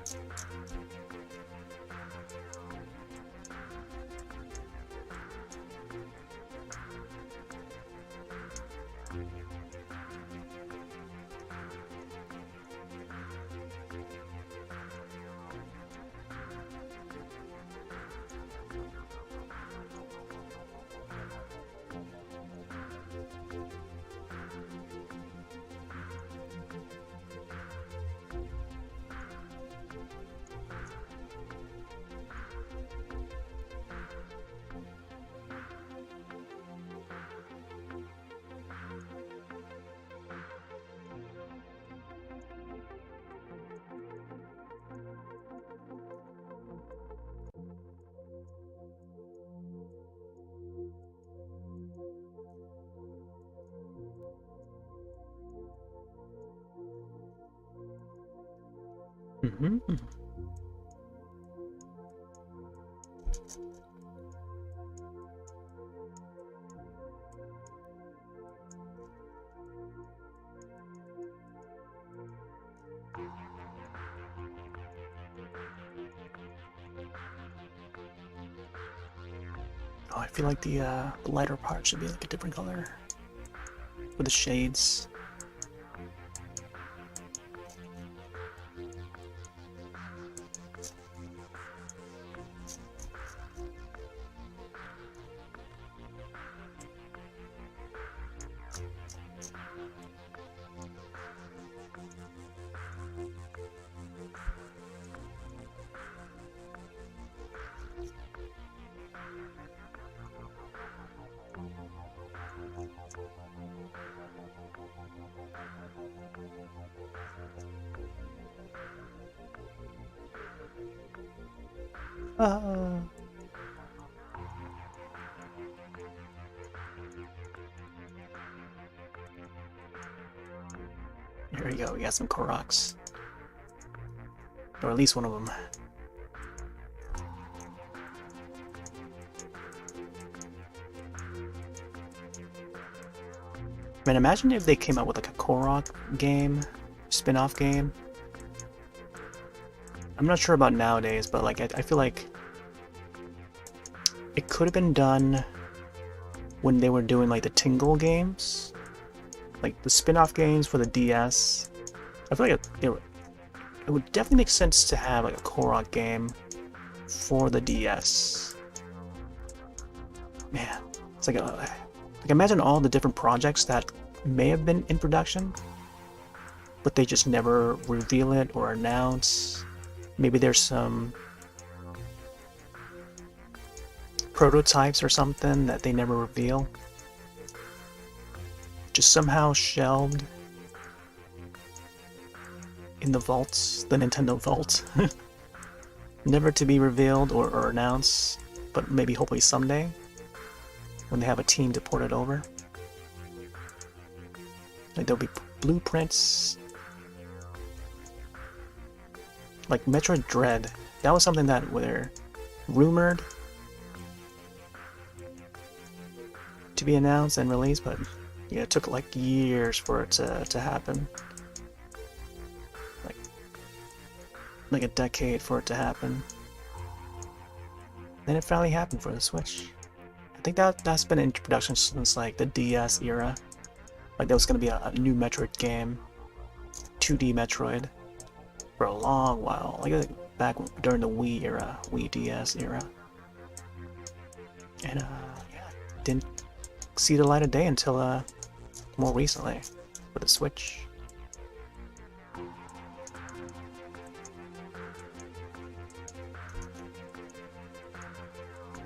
Mm-hmm. Oh, I feel like the lighter part should be like a different color with the shades. Here we go, we got some Koroks. Or at least one of them. Man, imagine if they came out with like a Korok game, spin-off game. I'm not sure about nowadays, but like I feel like it could have been done when they were doing like the Tingle games, like the spin-off games for the DS. I feel like it would definitely make sense to have like a Korok game for the DS. Man, it's like imagine all the different projects that may have been in production, but they just never reveal it or announce. Maybe there's some prototypes or something that they never reveal. Just somehow shelved in the vaults, the Nintendo vault. never to be revealed or announced, but maybe hopefully someday when they have a team to port it over. Like there'll be blueprints. Like Metroid Dread. That was something that were rumored to be announced and released, but yeah, it took like years for it to happen. Like a decade for it to happen. Then it finally happened for the Switch. I think that's been in production since like the DS era. Like there was gonna be a new Metroid game, 2D Metroid, for a long while. Like back during the Wii era, Wii DS era. And yeah, didn't see the light of day until more recently with the Switch.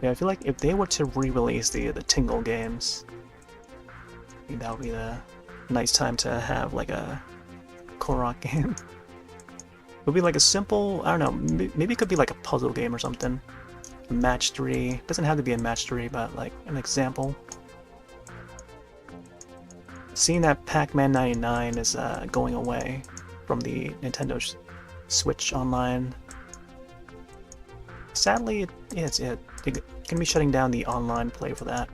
Yeah, I feel like if they were to re-release the Tingle games, I think that would be the nice time to have like a Korok game. It would be like a simple, I don't know, maybe it could be like a puzzle game or something. Match 3. It doesn't have to be a match 3, but like an example. Seeing that Pac-Man 99 is going away from the Nintendo Switch Online. Sadly, it's going to be shutting down the online play for that.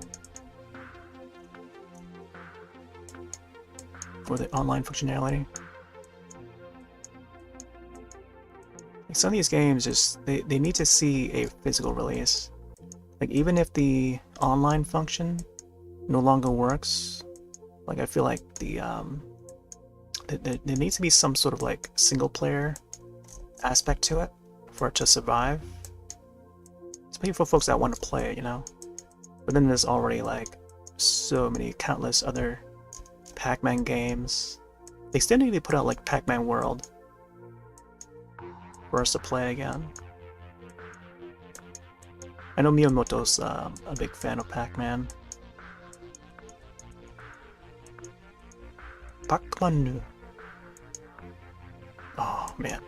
For the online functionality. Like some of these games just they need to see a physical release. Like even if the online function no longer works, like I feel like there needs to be some sort of like single player aspect to it for it to survive. Especially for folks that want to play it, you know. But then there's already like so many countless other Pac-Man games. They still need to put out like Pac-Man World for us to play again. I know Miyamoto's a big fan of Pac-Man. Pac-Man. Oh man,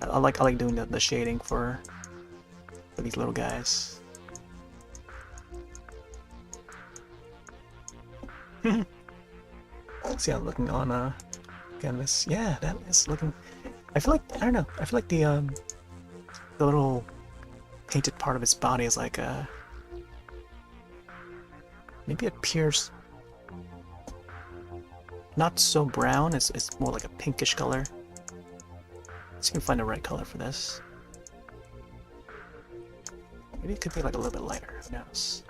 I like doing the shading for these little guys. See how I'm looking on canvas. Yeah, that is looking. I feel like I don't know. I feel like the little painted part of its body is like maybe it appears not so brown. It's more like a pinkish color. Let's see if we can find the right color for this. Maybe it could be like a little bit lighter. Who knows?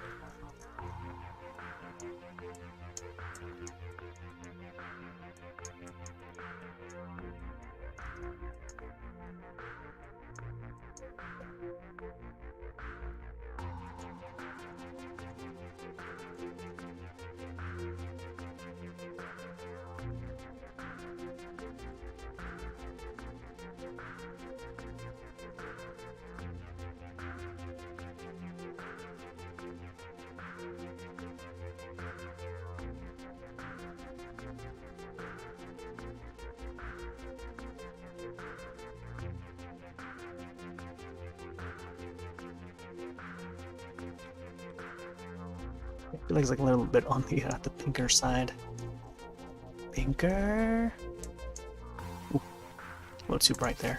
I feel like it's like a little bit on the pinker side. Pinker. Ooh, a little too bright there.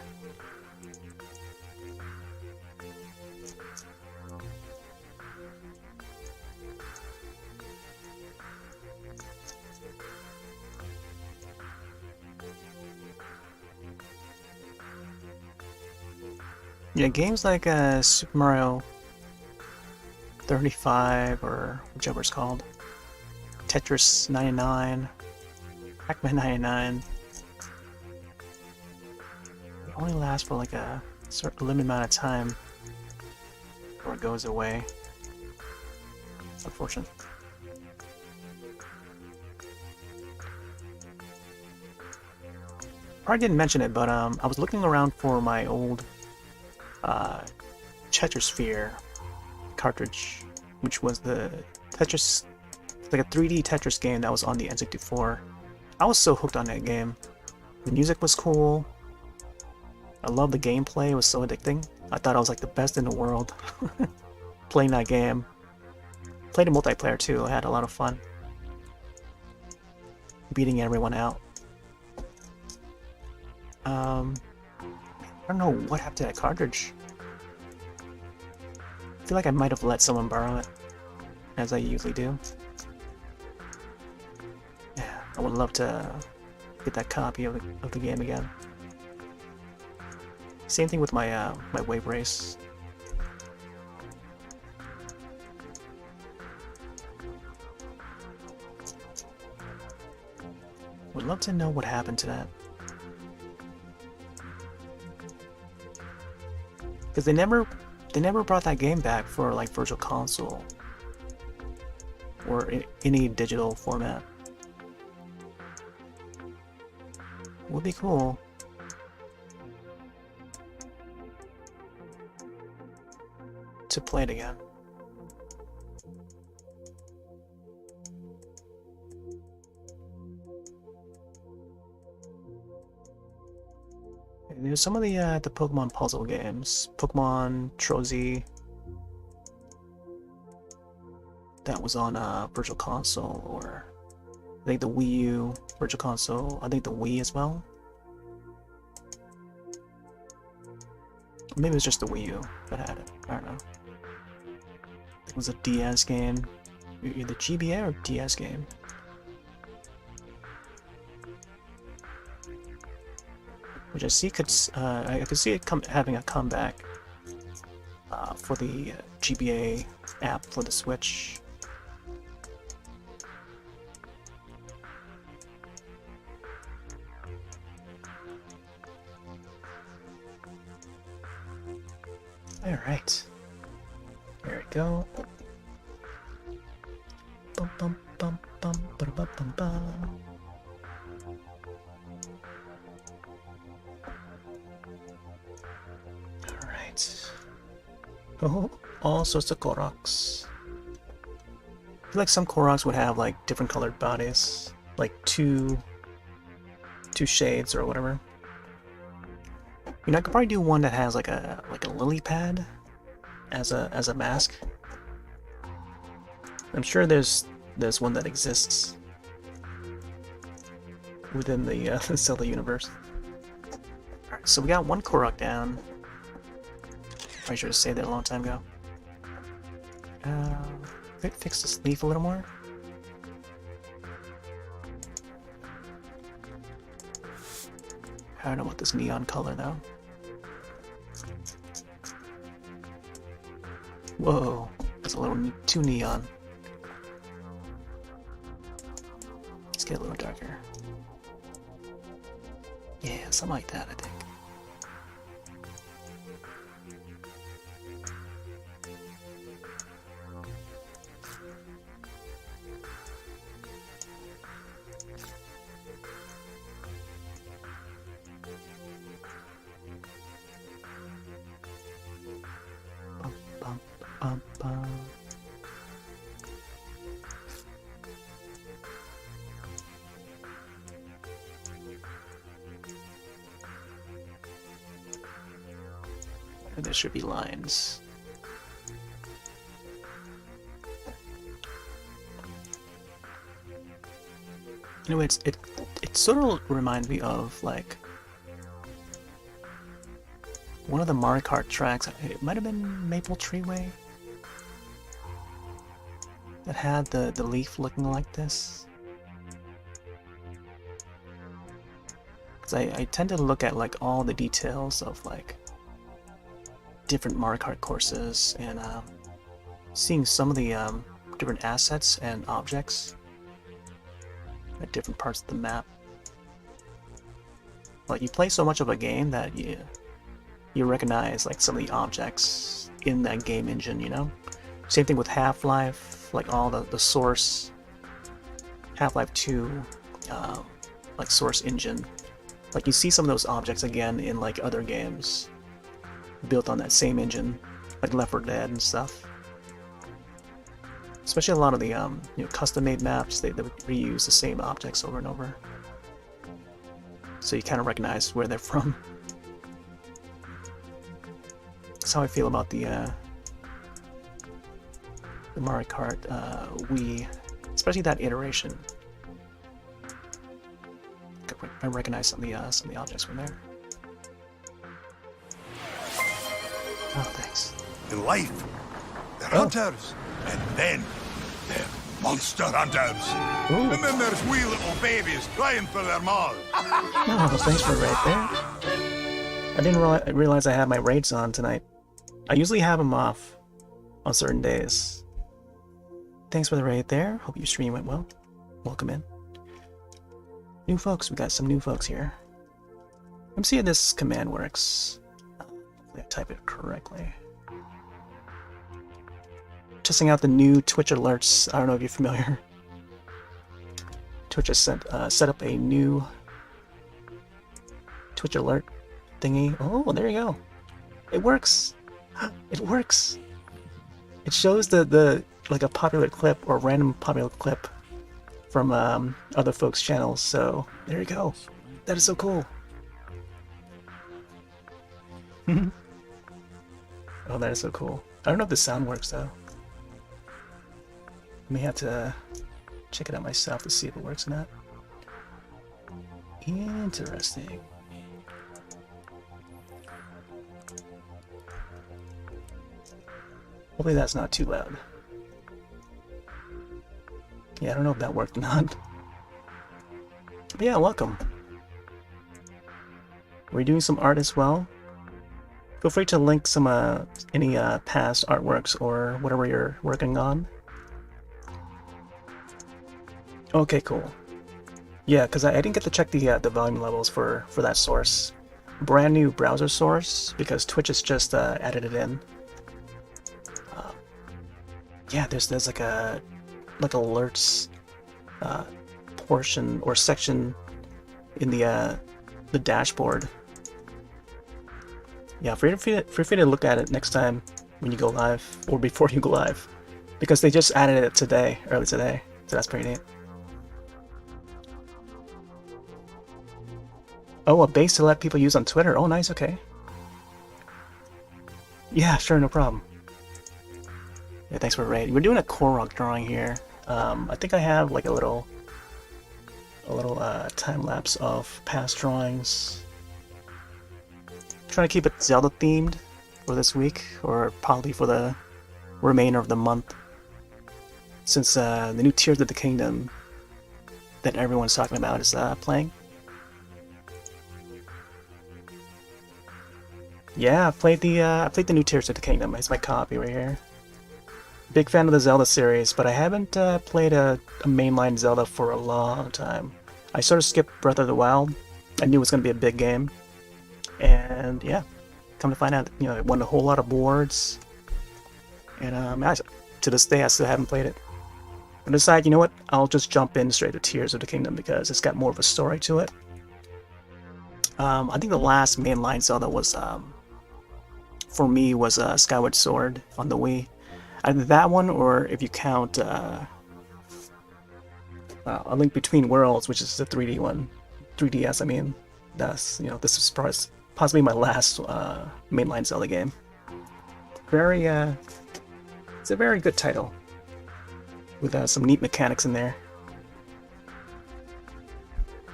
Yeah, games like Super Mario 35 or whichever it's called, Tetris 99, Pac-Man 99. It only lasts for like a certain limited amount of time before it goes away. It's unfortunate. Probably didn't mention it, but I was looking around for my old Tetrisphere cartridge, which was the Tetris, like a 3D Tetris game that was on the N64. I was so hooked on that game. The music was cool. I love the gameplay. It was so addicting. I thought I was like the best in the world playing that game. Played a multiplayer too. I had a lot of fun beating everyone out. I don't know what happened to that cartridge. I feel like I might have let someone borrow it, as I usually do. Yeah, I would love to get that copy of the game again. Same thing with my my wave race. Would love to know what happened to that. Because they never brought that game back for like Virtual Console or in any digital format. Would be cool. To play it again. And there's some of the Pokemon puzzle games. Pokemon Trozy. That was on Virtual Console, or I think the Wii U, Virtual Console, I think the Wii as well. Maybe it was just the Wii U that had it, I don't know. It was a DS game, either GBA or DS game. Which I see I could see it having a comeback for the GBA app for the Switch. Alright. There we go. Bum bum bum bum ba bum bum bum. Alright. Oh, all sorts of Koroks. I feel like some Koroks would have like different colored bodies. Like two shades or whatever. You know, I could probably do one that has like a lily pad as a mask. I'm sure there's one that exists within the Zelda universe. Alright, so we got one Korok down. Probably should have saved that a long time ago. Could fix this leaf a little more. I don't know about this neon color though. Whoa, that's a little too neon. Let's get a little darker. Yeah, something like that, I think. And there should be lines. You know, it sort of reminds me of like one of the Mario Kart tracks. It might have been Maple Treeway that had the leaf looking like this. Because I tend to look at like all the details of like different Mario Kart courses and seeing some of the different assets and objects at different parts of the map. Like you play so much of a game that you recognize like some of the objects in that game engine, you know? Same thing with Half-Life, like all the source Half-Life 2 like source engine. Like you see some of those objects again in like other games built on that same engine, like Left 4 Dead and stuff. Especially a lot of the you know, custom-made maps, they would reuse the same objects over and over, so you kind of recognize where they're from. that's how I feel about the Mario Kart Wii, especially that iteration. I recognize some of the objects from there. Oh, thanks.
In life, they're hunters, and then they're monster hunters.
Ooh.
And then there's wee little babies crying for their moms.
Oh, thanks for right there. I didn't realize I had my raids on tonight. I usually have them off on certain days. Thanks for the raid there. Hope your stream went well. Welcome in. New folks, we got some new folks here. Let me see if this command works. Hopefully I type it correctly. Testing out the new Twitch alerts. I don't know if you're familiar. Twitch has set up a new Twitch alert thingy. Oh, there you go. It works. It works. It shows the like a popular clip or random popular clip from other folks' channels. So there you go. That is so cool. Oh, that is so cool. I don't know if the sound works though. I may have to check it out myself to see if it works or not. Interesting. Hopefully that's not too loud. Yeah, I don't know if that worked or not. But yeah, welcome. We're doing some art as well. Feel free to link some any past artworks or whatever you're working on. Okay, cool. Yeah, because I didn't get to check the volume levels for that source. Brand new browser source because Twitch has just added it in. Yeah, there's like alerts portion or section in the dashboard. Yeah, feel free to look at it next time when you go live or before you go live, because they just added it today, early today. So that's pretty neat. Oh, a base to let people use on Twitter. Oh, nice. Okay. Yeah, sure, no problem. Yeah, thanks for raid. We're doing a Korok drawing here. I think I have like a little time lapse of past drawings. Trying to keep it Zelda themed for this week, or probably for the remainder of the month, since the new Tears of the Kingdom that everyone's talking about is playing. Yeah, I played the new Tears of the Kingdom. It's my copy right here. Big fan of the Zelda series, but I haven't played a mainline Zelda for a long time. I sort of skipped Breath of the Wild. I knew it was going to be a big game. And yeah, come to find out, you know, it won a whole lot of awards. And to this day, I still haven't played it. I decided, you know what, I'll just jump in straight to Tears of the Kingdom because it's got more of a story to it. I think the last mainline Zelda was, for me, was Skyward Sword on the Wii. Either that one, or if you count A Link Between Worlds, which is the 3D one, 3DS. I mean, that's, you know, this is possibly my last mainline Zelda game. It's a very good title with some neat mechanics in there.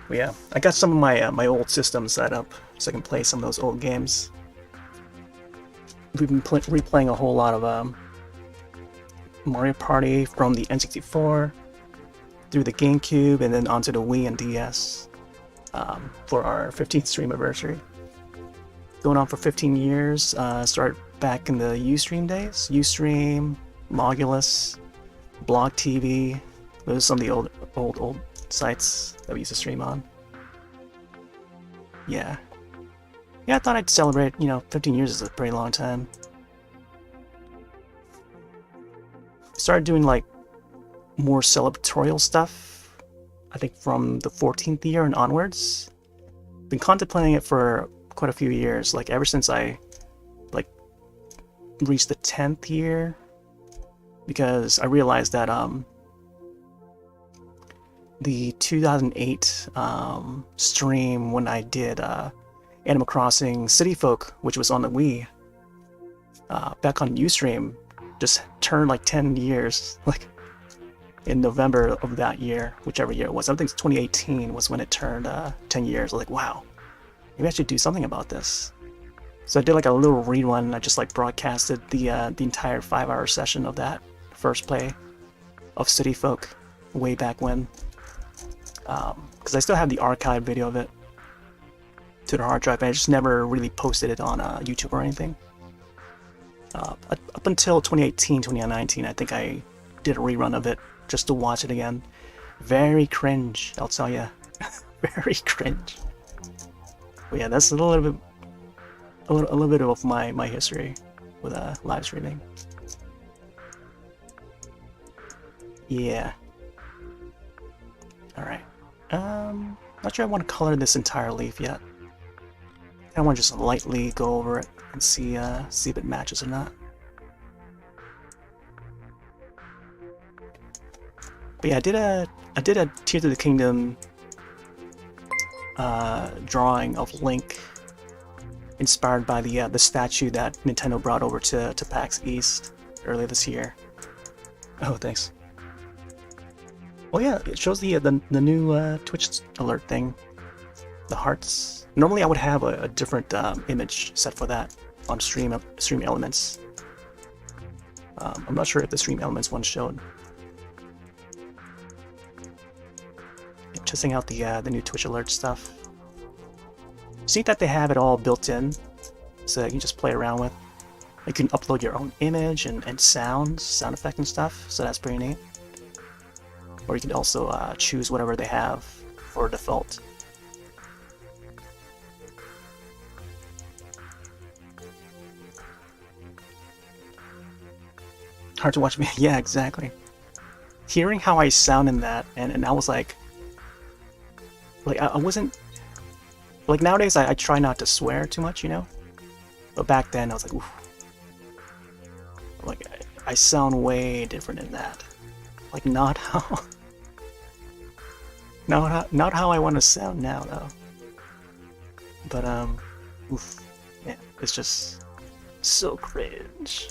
But yeah, I got some of my old systems set up so I can play some of those old games. We've been replaying a whole lot of Mario Party from the N64 through the GameCube and then onto the Wii and DS for our 15th stream anniversary. Going on for 15 years. Started back in the Ustream days. Ustream, Mogulus, Blog TV. Those are some of the old sites that we used to stream on. Yeah. Yeah, I thought I'd celebrate, you know, 15 years is a pretty long time. Started doing like more celebratorial stuff, I think from the 14th year and onwards. Been contemplating it for quite a few years, like ever since I like reached the 10th year, because I realized that the 2008 stream when I did Animal Crossing City Folk, which was on the Wii, back on Ustream just turned like 10 years, like in November of that year, whichever year it was. I think 2018 was when it turned 10 years. I was like, wow, maybe I should do something about this. So I did like a little rerun. I just like broadcasted the entire 5-hour session of that first play of City Folk way back when. Because I still have the archive video of it to the hard drive, and I just never really posted it on YouTube or anything. Up until 2018, 2019, I think I did a rerun of it just to watch it again. Very cringe, I'll tell ya. Very cringe. But yeah, that's a little bit of my history with live streaming. Yeah. All right. Not sure I want to color this entire leaf yet. I want to just lightly go over it and see if it matches or not. But yeah, I did a Tears of the Kingdom drawing of Link, inspired by the statue that Nintendo brought over to PAX East earlier this year. Oh, thanks. Oh yeah, it shows the new Twitch alert thing, the hearts. Normally I would have a different image set for that on Stream Elements. I'm not sure if the Stream Elements one showed. Testing out the new Twitch alert stuff. See that they have it all built in, so you can just play around with. You can upload your own image and sound effect and stuff, so that's pretty neat. Or you can also choose whatever they have for default. Hard to watch me. Yeah, exactly. Hearing how I sound in that, and I was like I wasn't like, nowadays I try not to swear too much, you know. But back then I was like, oof. Like I sound way different in that. Like not how not how I want to sound now though. But oof, yeah, it's just so cringe.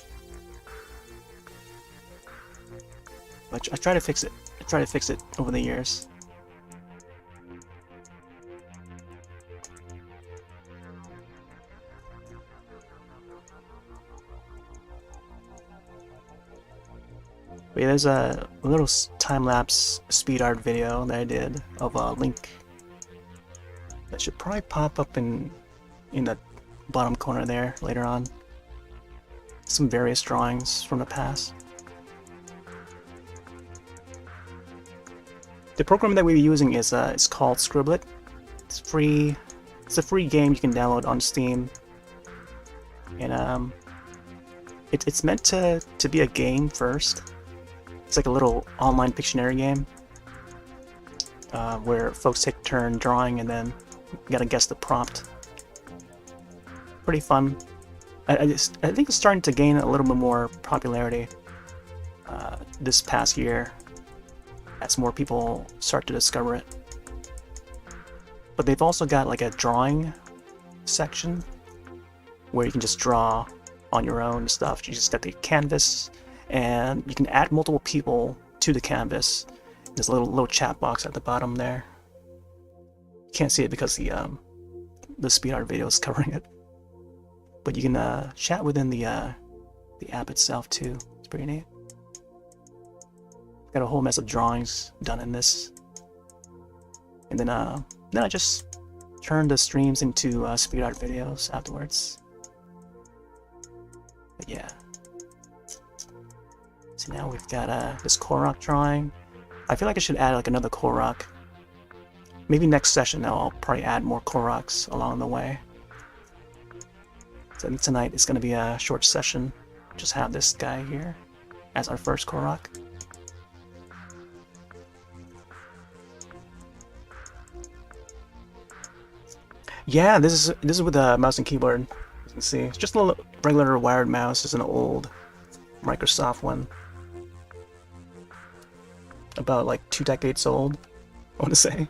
But I try to fix it. I try to fix it over the years. But yeah, there's a little time-lapse speed art video that I did of Link. That should probably pop up in the bottom corner there later on. Some various drawings from the past. The program that we're using is called Scribblet. It's free. It's a free game you can download on Steam, and it's meant to be a game first. It's like a little online Pictionary game where folks take a turn drawing and then you gotta guess the prompt. Pretty fun. I think it's starting to gain a little bit more popularity this past year as more people start to discover it. But they've also got like a drawing section where you can just draw on your own stuff. You just got the canvas, and you can add multiple people to the canvas. There's a little chat box at the bottom there. You can't see it because the speed art video is covering it, but you can chat within the app itself too. It's pretty neat. Got a whole mess of drawings done in this, and then I just turned the streams into speed art videos afterwards. But yeah. So now we've got this Korok drawing. I feel like I should add like another Korok. Maybe next session I'll probably add more Koroks along the way. So tonight it's going to be a short session. Just have this guy here as our first Korok. Yeah, this is with a mouse and keyboard. You can see it's just a little regular wired mouse. It's an old Microsoft one, about like 2 decades old, I want to say.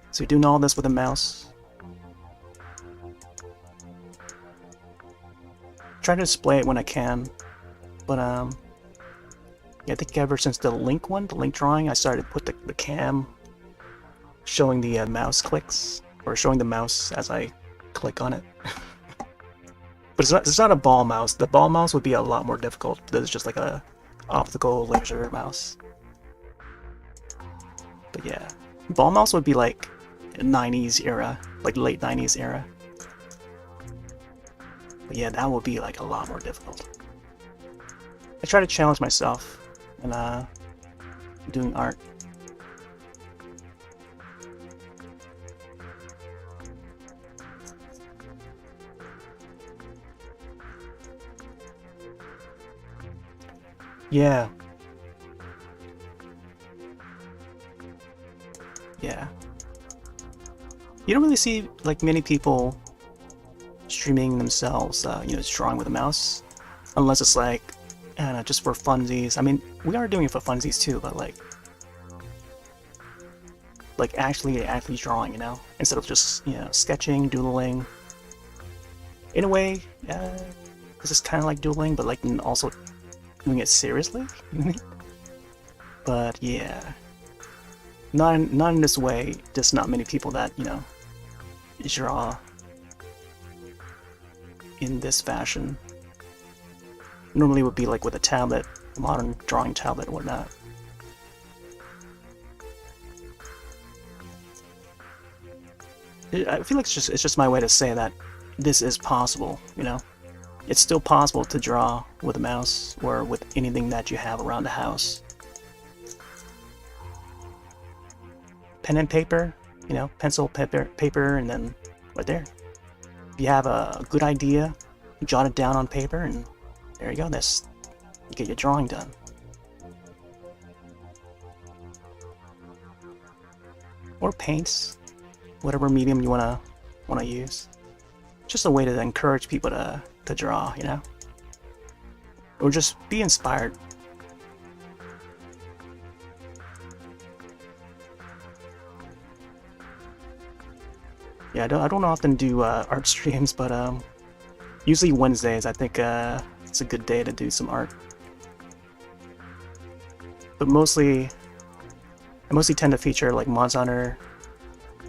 So you're doing all this with a mouse. try to display it when I can, but yeah, I think ever since the Link one, the Link drawing, I started to put the cam showing the mouse clicks, or showing the mouse as I click on it. But it's not a ball mouse. The ball mouse would be a lot more difficult. This is just like a optical laser mouse. But yeah, ball mouse would be like 90s era, like late 90s era. But yeah, that would be like a lot more difficult. I try to challenge myself in doing art. Yeah. Yeah. You don't really see like many people streaming themselves, just drawing with a mouse, unless it's like, I don't know, just for funsies. I mean, we are doing it for funsies too, but like actually drawing, instead of just sketching, doodling. In a way, this is kind of like doodling, but like also doing it seriously. But yeah, not in this way. Just not many people that draw in this fashion. Normally would be like with a tablet, a modern drawing tablet and whatnot. I feel like it's just my way to say that this is possible, It's still possible to draw with a mouse or with anything that you have around the house. Pen and paper, pencil, paper, and then right there. If you have a good idea, jot it down on paper, and there you go. You get your drawing done. Or paints, whatever medium you wanna use. Just a way to encourage people to draw, or just be inspired. Yeah, I don't often do art streams, but usually Wednesdays. I think it's a good day to do some art. But I mostly tend to feature like Monster Hunter.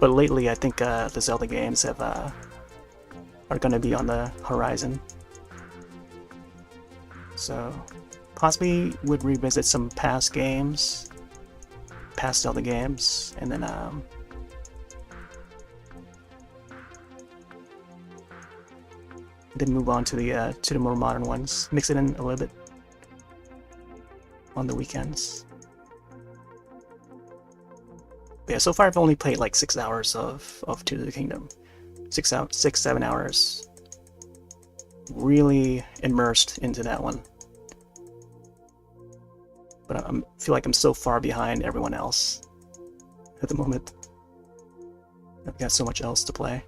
But lately, I think the Zelda games are going to be on the horizon. So possibly would revisit some past Zelda games, and then move on to the more modern ones. Mix it in a little bit on the weekends. But yeah, so far I've only played like 6 hours of Tears of the Kingdom. 7 hours. Really immersed into that one. But I feel like I'm so far behind everyone else at the moment. I've got so much else to play.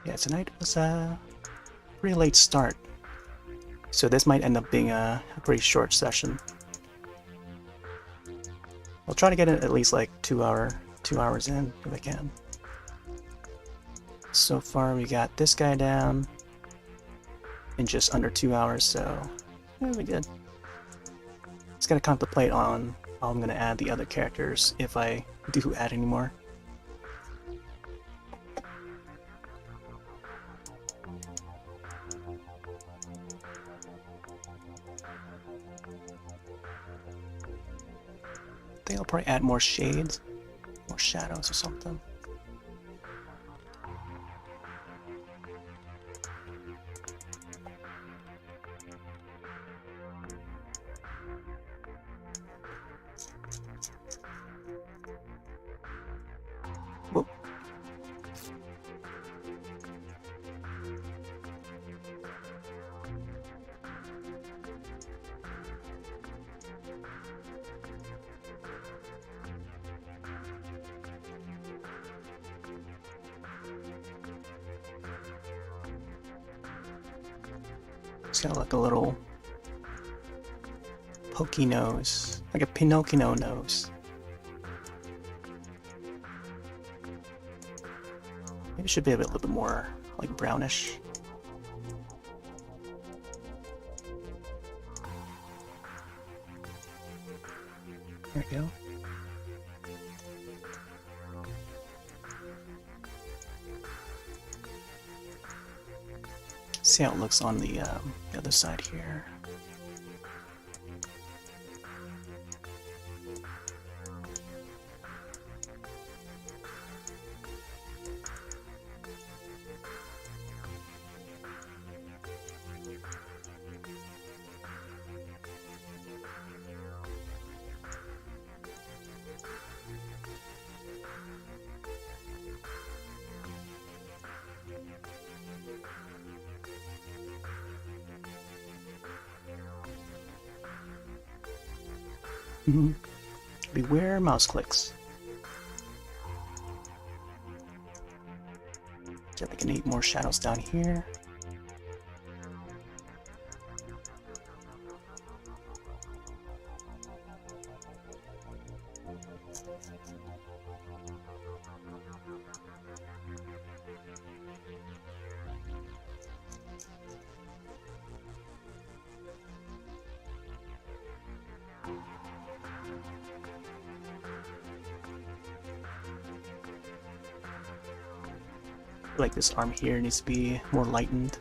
Yeah, tonight was a pretty late start, so this might end up being a pretty short session. I'll try to get it at least like 2 hours in if I can. So far we got this guy down in just under 2 hours, so that'll be good. Just gotta contemplate on how I'm gonna add the other characters, if I do add any more. I think I'll probably add more shades, more shadows or something. Whoop. It's got like a little pokey nose, like a Pinocchio nose. Maybe it should be a little bit more like brownish. There we go. See how it looks on the other side here. Beware mouse clicks. Definitely gonna need more shadows down here. I feel like this arm here needs to be more lightened.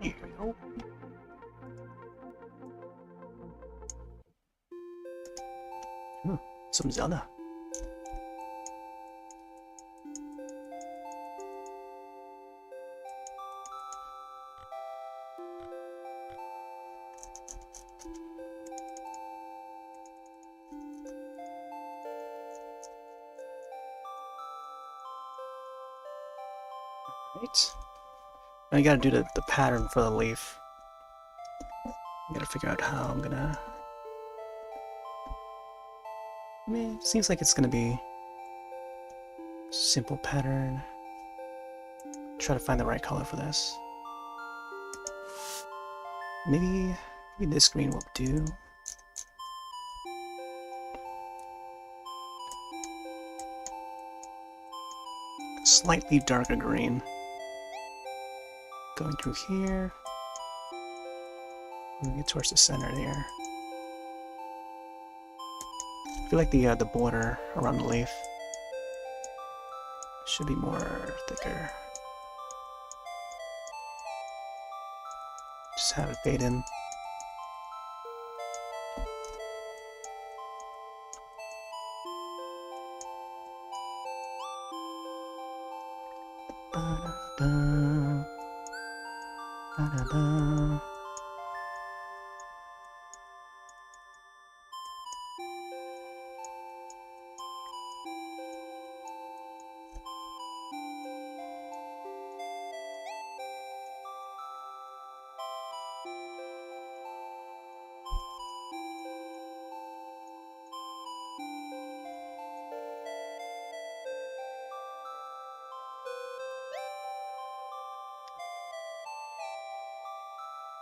Here we go. Some Zelda. Right. Now you gotta do the pattern for the leaf. I gotta figure out how I'm gonna... I mean, it seems like it's gonna be simple pattern. Try to find the right color for this. Maybe this green will do. Slightly darker green. Going through here. And get towards the center there. I feel like the border around the leaf should be more thicker. Just have it fade in. Ba-da-ba, ba-da-ba.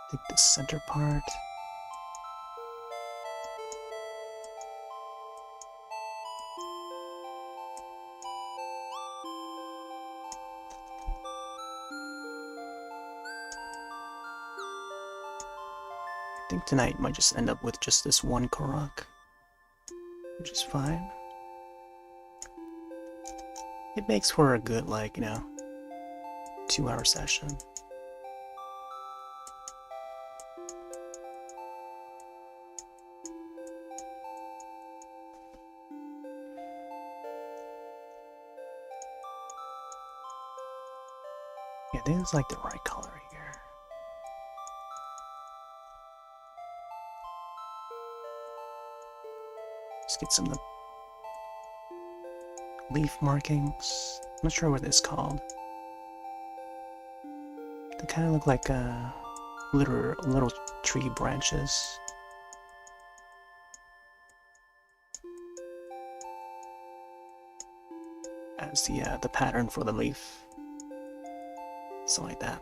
I think the center part. I think tonight might just end up with just this one Korok, which is fine. It makes for a good, like, 2-hour session. this is like the right color here. Let's get some of the leaf markings. I'm not sure what this is called. They kind of look like little tree branches. As the pattern for the leaf. Something like that.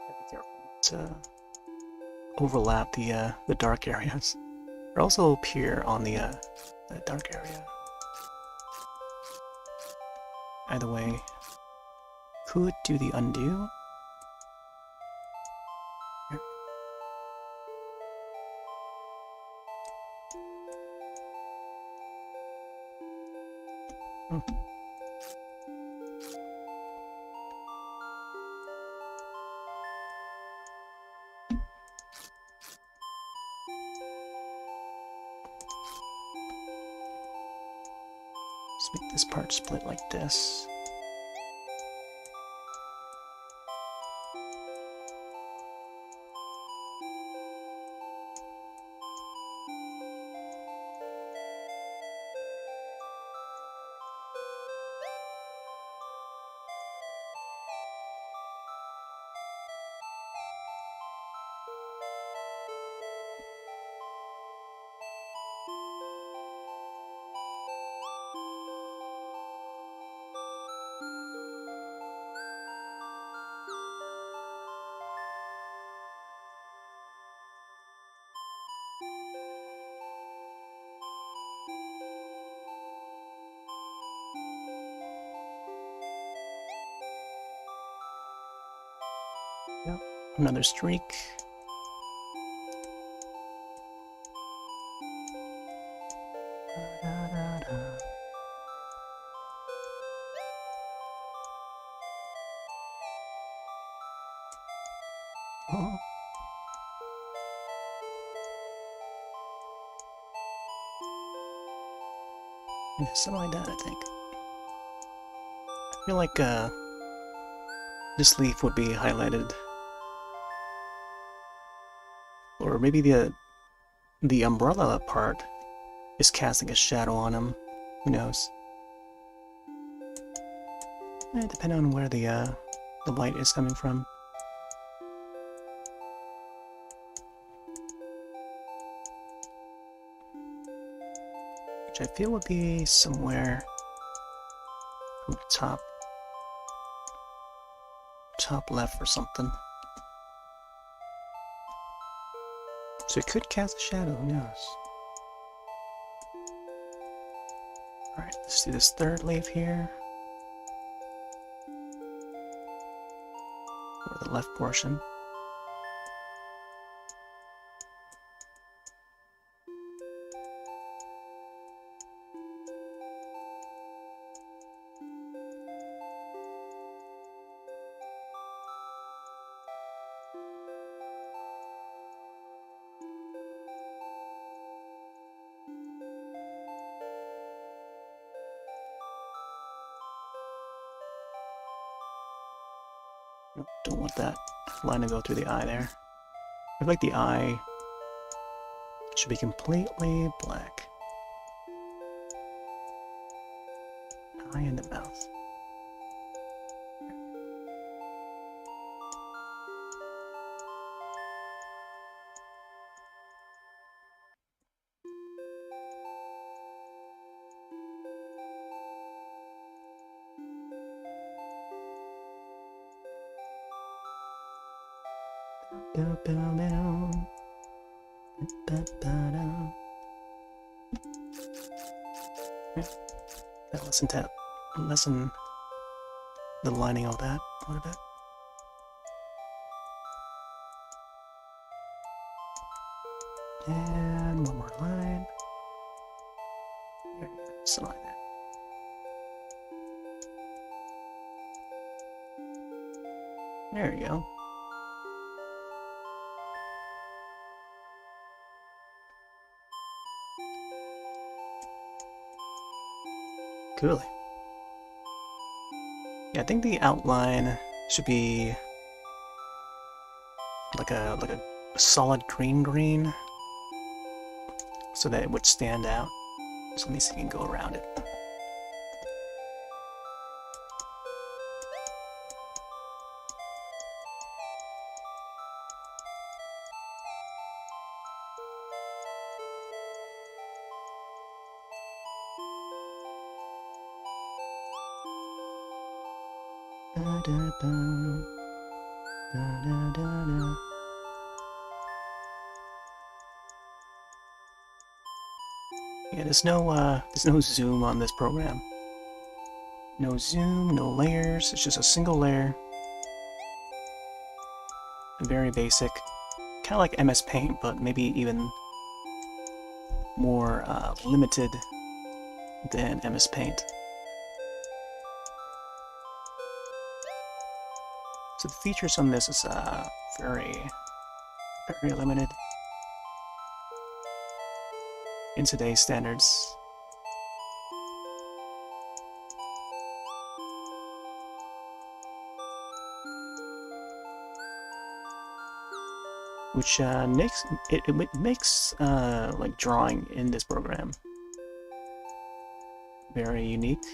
Be careful to overlap the dark areas. It also appear on the dark area. Either way, could do the undo. Here. Hmm. Let's make this part split like this. Yep, another streak. Oh. Yeah, something like that, I think. I feel like this leaf would be highlighted, or maybe the umbrella part is casting a shadow on him. Who knows? Depending on where the light is coming from. Which I feel would be somewhere from the top left or something. So it could cast a shadow, who knows? Alright, let's do this third leaf here. Or the left portion. Nope, don't want that line to go through the eye there. I feel like the eye should be completely black. Eye in the mouth. That lessen the lining of that a little bit. And one more line. There, just like that. There you go. Cool. Yeah, I think the outline should be like a solid green, so that it would stand out. So let me see if you can go around it. Yeah, there's no zoom on this program. No zoom, no layers. It's just a single layer. Very basic, kind of like MS Paint, but maybe even more limited than MS Paint. So the features on this is very limited in today's standards. Which makes like drawing in this program very unique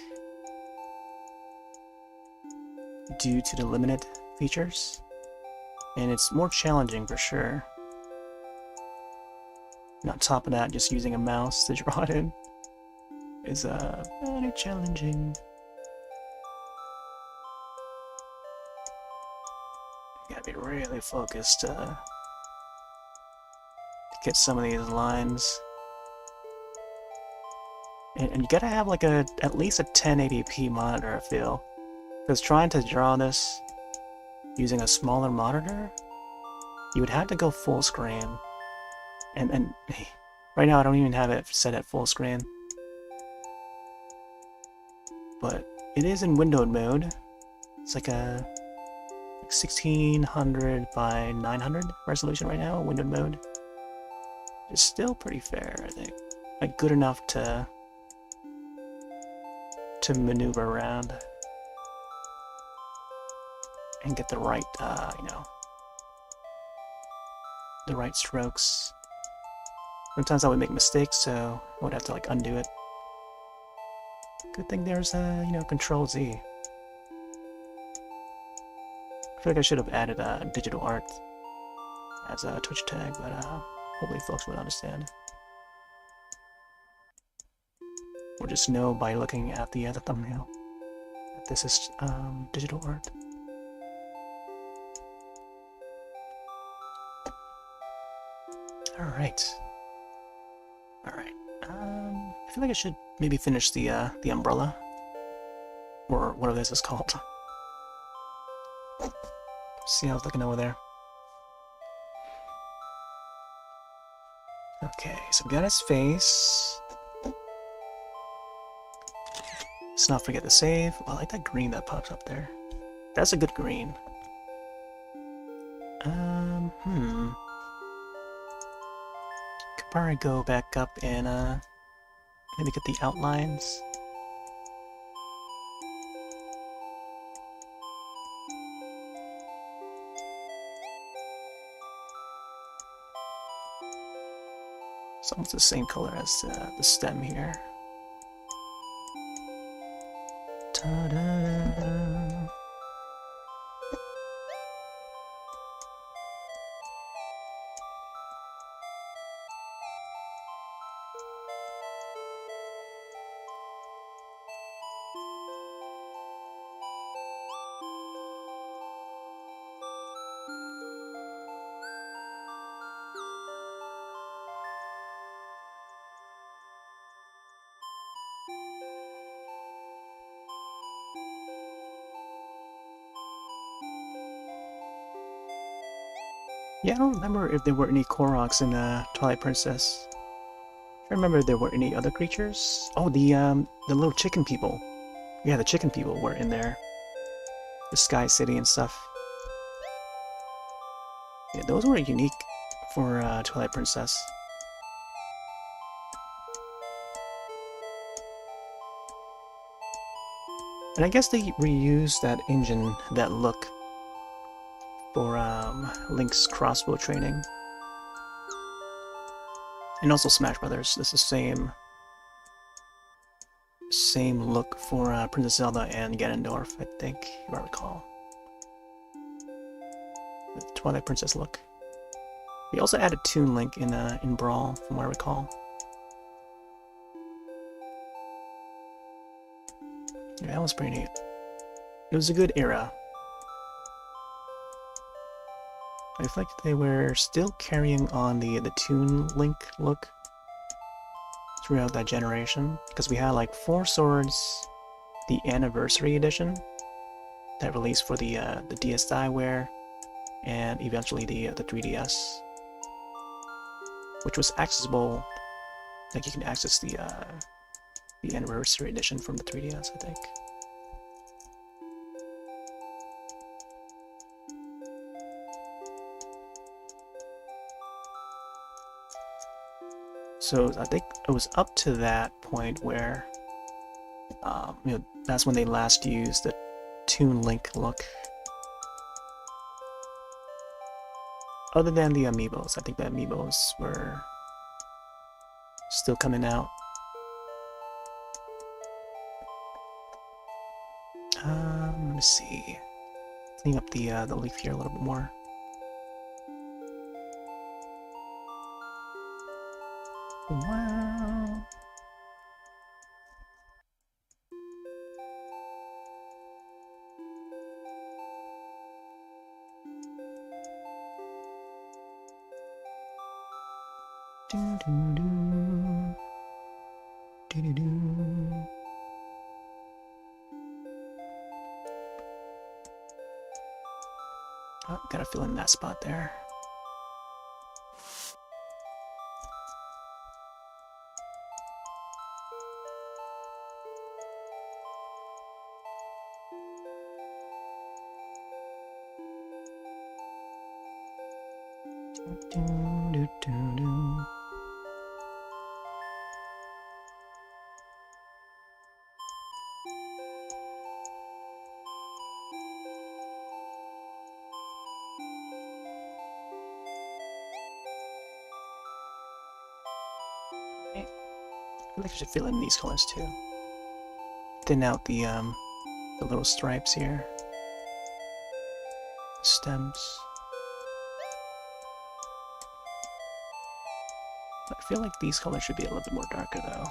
due to the limited features, and it's more challenging for sure. And on top of that, just using a mouse to draw it in is very challenging. You gotta be really focused to get some of these lines. And you gotta have like at least a 1080p monitor, I feel. Because trying to draw this using a smaller monitor, you would have to go full screen. And right now I don't even have it set at full screen. But it is in windowed mode. It's like a 1600 by 900 resolution right now, windowed mode. It's still pretty fair, I think. Like good enough to maneuver around and get the right, the right strokes. Sometimes I would make mistakes, so I would have to like undo it. Good thing there's Control Z. I feel like I should have added digital art as a Twitch tag, but hopefully folks would understand. Or just know by looking at the thumbnail that this is digital art. Alright. I feel like I should maybe finish the umbrella. Or whatever this is called. See, I was looking over there. Okay, so we got his face. Let's not forget to save. Oh, I like that green that pops up there. That's a good green. Could probably go back up and maybe get the outlines. It's almost the same color as the stem here. Ta-da-da-da. Yeah, I don't remember if there were any Koroks in Twilight Princess. I remember if there were any other creatures. Oh, the little chicken people. Yeah, the chicken people were in there. The Sky City and stuff. Yeah, those were unique for Twilight Princess. And I guess they reused that engine, that look, for Link's crossbow training. And also Smash Brothers. This is the same look for Princess Zelda and Ganondorf, I think, if I recall. The Twilight Princess look. We also added Toon Link in Brawl, from what I recall. Yeah, that was pretty neat. It was a good era. I feel like they were still carrying on the Toon Link look throughout that generation, because we had like 4 Swords, the Anniversary Edition that released for the DSiWare, and eventually the 3DS, which was accessible. Like you can access the Anniversary Edition from the 3DS, I think. So I think it was up to that point where, that's when they last used the Toon Link look. Other than the amiibos, I think the amiibos were still coming out. Let me see. Clean up the leaf here a little bit more. Wow. Do do do. Do do do. Oh, gotta fill in that spot there. Do, do, do, do. I think I should fill in these colors too. Thin out the little stripes here. Stems. I feel like these colors should be a little bit more darker though.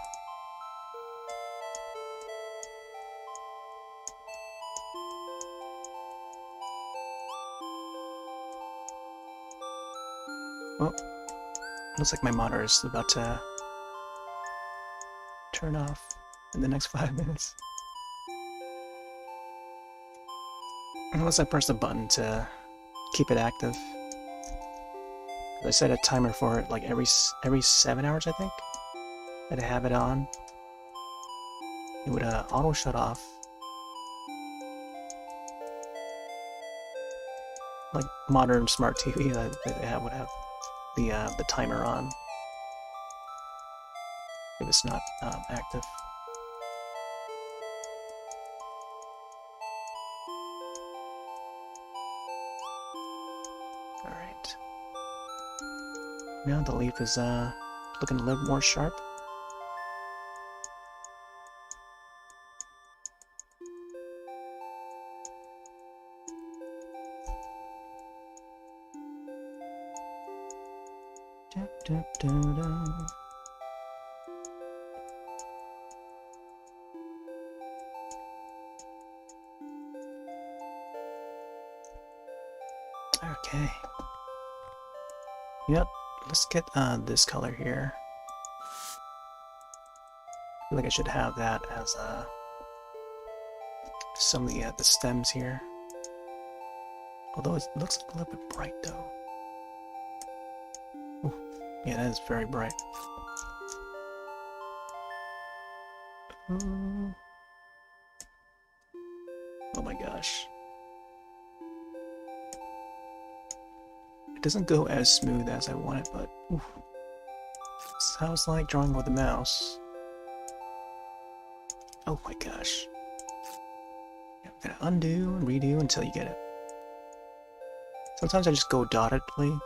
Well, looks like my monitor is about to turn off in the next 5 minutes. Unless I press the button to keep it active. I set a timer for it like every 7 hours, I think, that I have it on. It would auto shut off. Like modern smart TV that would have the timer on if it's not active. Alright. Now the leaf is looking a little more sharp. Da, da, da, da. Okay. Yep, let's get this color here. feel like I should have that as some of the stems here. Although it looks a little bit bright though. Ooh, yeah, that is very bright. Oh my gosh. It doesn't go as smooth as I want it, but oof. Sounds like drawing with a mouse. Oh my gosh. Yeah, I'm gonna undo and redo until you get it. Sometimes I just go dottedly,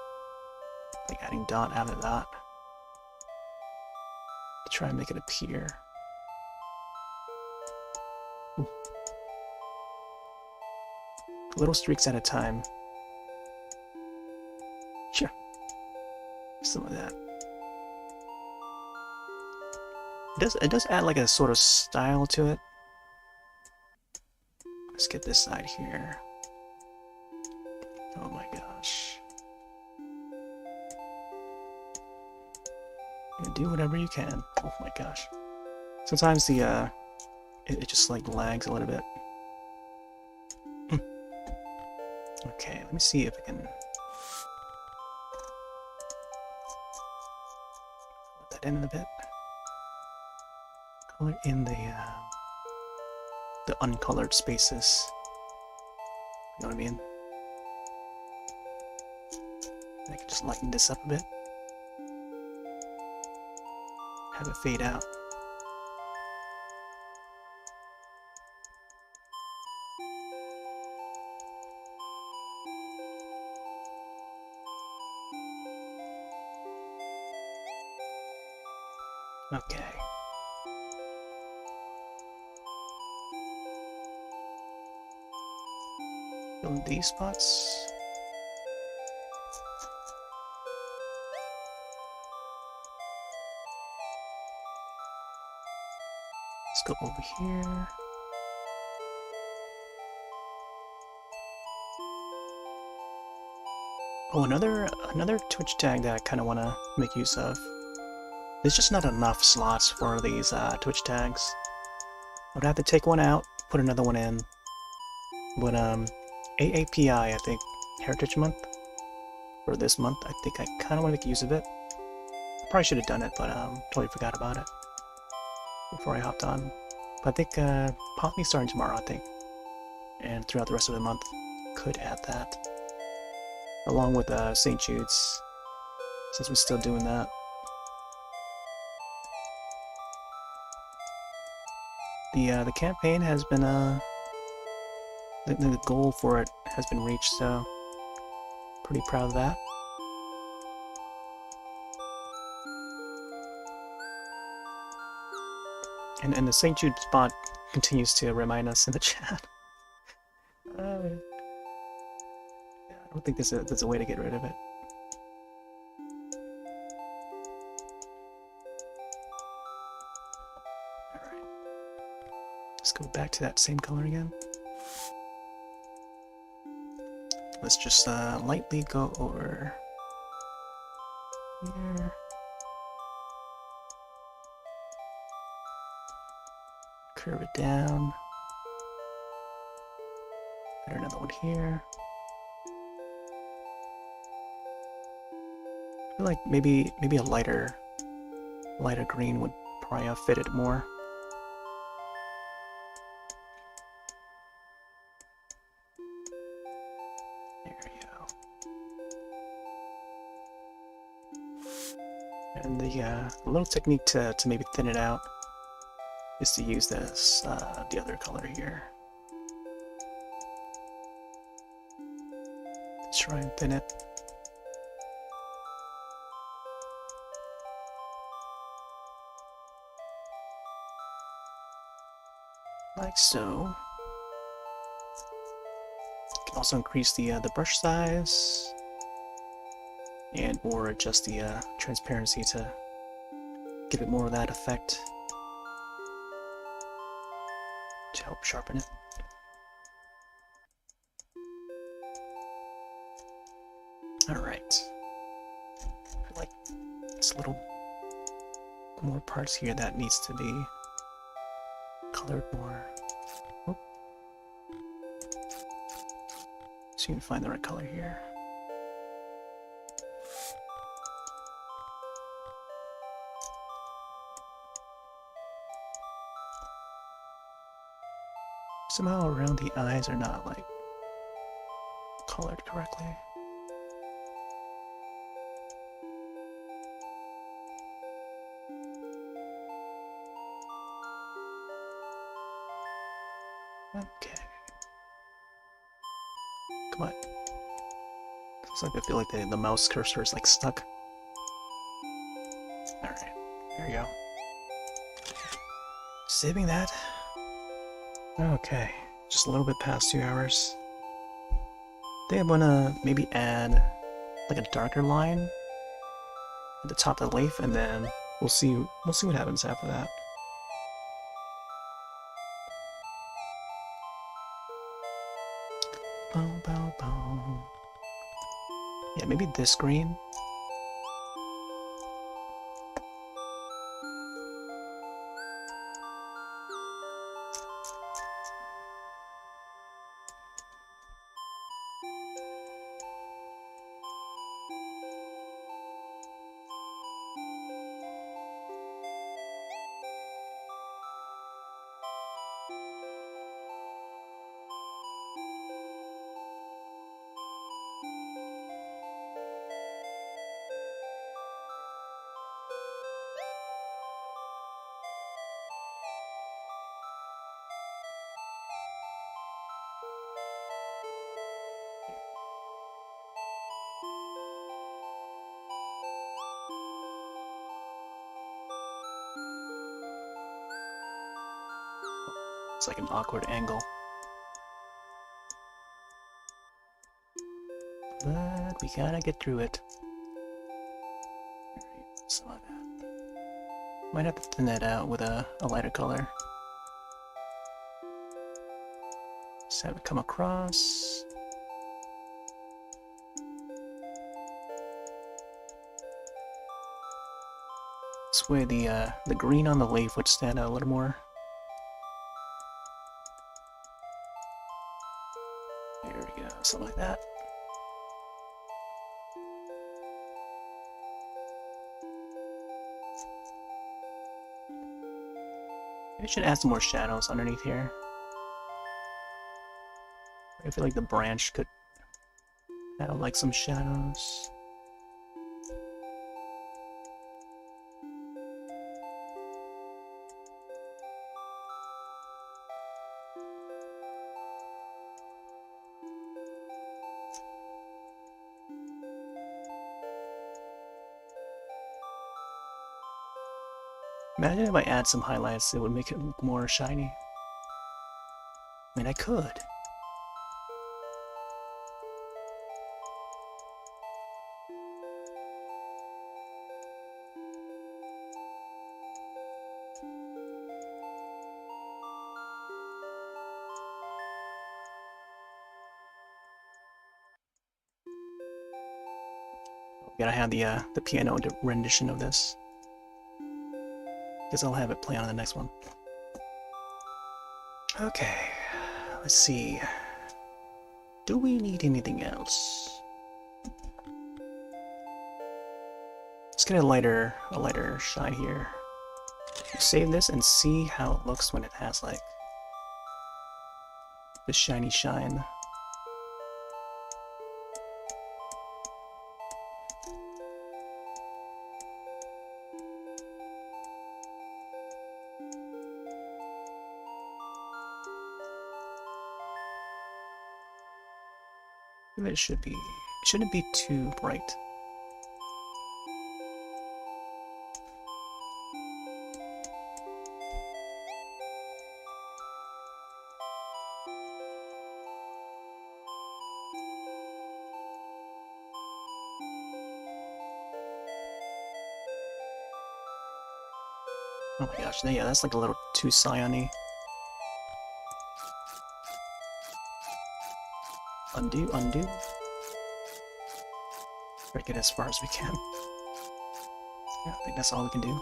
like adding dot after dot, to try and make it appear. Ooh. Little streaks at a time. Sure. Some of that. It does add like a sort of style to it. Let's get this side here. Oh my gosh. You do whatever you can. Oh my gosh. Sometimes the it just like lags a little bit. Okay, let me see if I can put that in a bit. Color in the uncolored spaces. You know what I mean? I can just lighten this up a bit. Have it fade out. Okay. Fill in these spots. Let's go over here. Oh, another Twitch tag that I kind of want to make use of. There's just not enough slots for these Twitch tags. I would have to take one out, put another one in. But AAPI, I think, Heritage Month, for this month, I think I kind of want to make use of it. Probably should have done it, but totally forgot about it before I hopped on. But I think possibly starting tomorrow, I think, and throughout the rest of the month, could add that, along with St. Jude's, since we're still doing that. The campaign has been the goal for it has been reached, so pretty proud of that. And the St. Jude spot continues to remind us in the chat. I don't think there's a way to get rid of it. Alright. Let's go back to that same color again. Let's just lightly go over here. Curve it down. Add another one here. I feel like maybe a lighter green would probably fit it more. There we go. And the little technique to maybe thin it out is to use this the other color here. Let's try and thin it. Like so. You can also increase the brush size and or adjust the transparency to give it more of that effect to help sharpen it. Alright. I feel like there's a little more parts here that needs to be colored more. Oop. So you can find the right color here. Somehow around the eyes are not like colored correctly. Okay. Come on. Looks like I feel like the mouse cursor is like stuck. Alright, there you go. Saving that. Okay, just a little bit past 2 hours. I think I'm gonna maybe add like a darker line at the top of the leaf, and then we'll see what happens after that. Bow, bow, bow. Yeah, maybe this green. It's like an awkward angle. But we gotta get through it. Alright, some of that. Might have to thin that out with a lighter color. Just have it come across. This way the green on the leaf would stand out a little more. There we go, something like that. Maybe I should add some more shadows underneath here. I feel like the branch could have like some shadows. Imagine if I add some highlights, it would make it look more shiny. I mean, I could. Gotta have the piano rendition of this. Guess I'll have it play on the next one. Okay, let's see. Do we need anything else? Let's get a lighter shine here. Save this and see how it looks when it has like the shiny shine. It shouldn't be too bright. Oh my gosh, yeah, that's like a little too cyan-y. Undo, undo. Try to get as far as we can. Yeah, I think that's all we can do.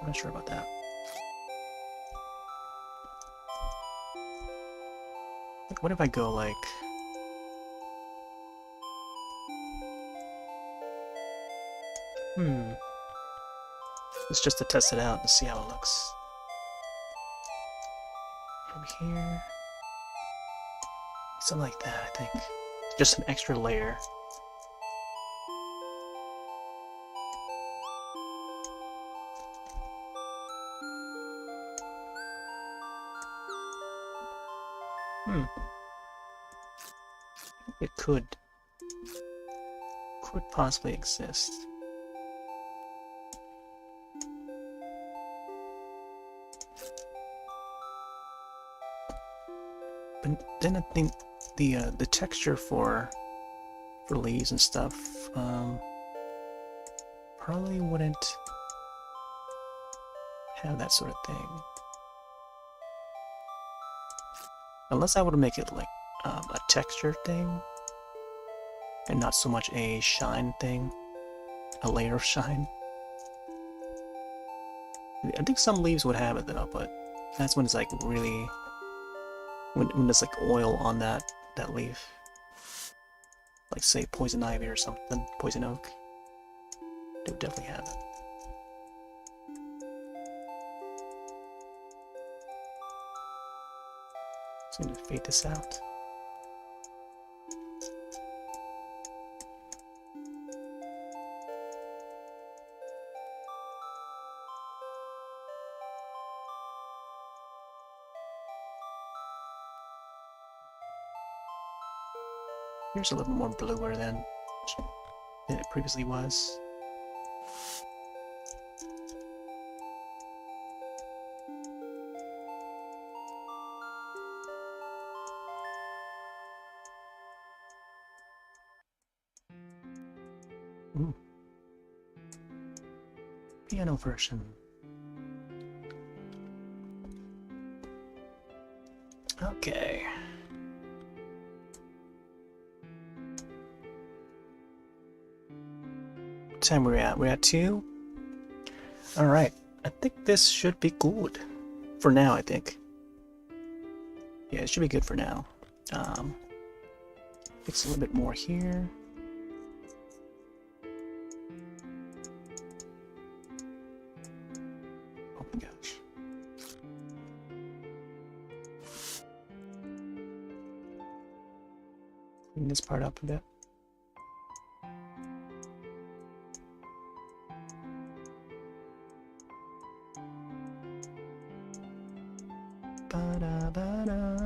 I'm not sure about that. Like, what if I go like... It's just to test it out and see how it looks. From here... Something like that, I think. Just an extra layer. It could possibly exist. But then I think the texture for leaves and stuff probably wouldn't have that sort of thing. Unless I would make it like a texture thing and not so much a shine thing, a layer of shine. I think some leaves would have it though, but that's when it's like really, when there's like oil on that leaf. Like say poison ivy or something, poison oak. They would definitely have it. Just gonna fade this out. Here's a little more bluer than it previously was. Ooh. Piano version. Okay. What time we're at? We're at 2? Alright. I think this should be good. For now, I think. Yeah, it should be good for now. Fix a little bit more here. Oh my gosh. Clean this part up a bit. Ba-da-ba-da.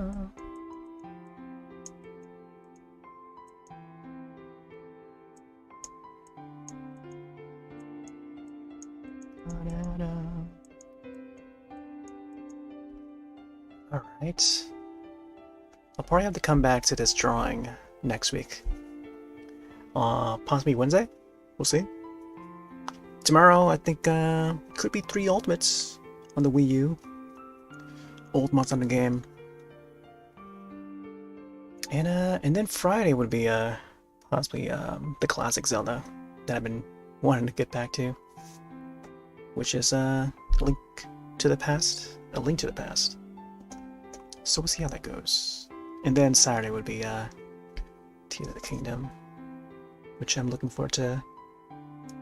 Ba-da-da. All right. I'll probably have to come back to this drawing next week. Possibly Wednesday? We'll see. Tomorrow, I think, could be 3 Ultimates on the Wii U. Old mods on the game. And then Friday would be, possibly, the classic Zelda that I've been wanting to get back to. Which is, Link to the Past? A Link to the Past. So we'll see how that goes. And then Saturday would be, Tears of the Kingdom. Which I'm looking forward to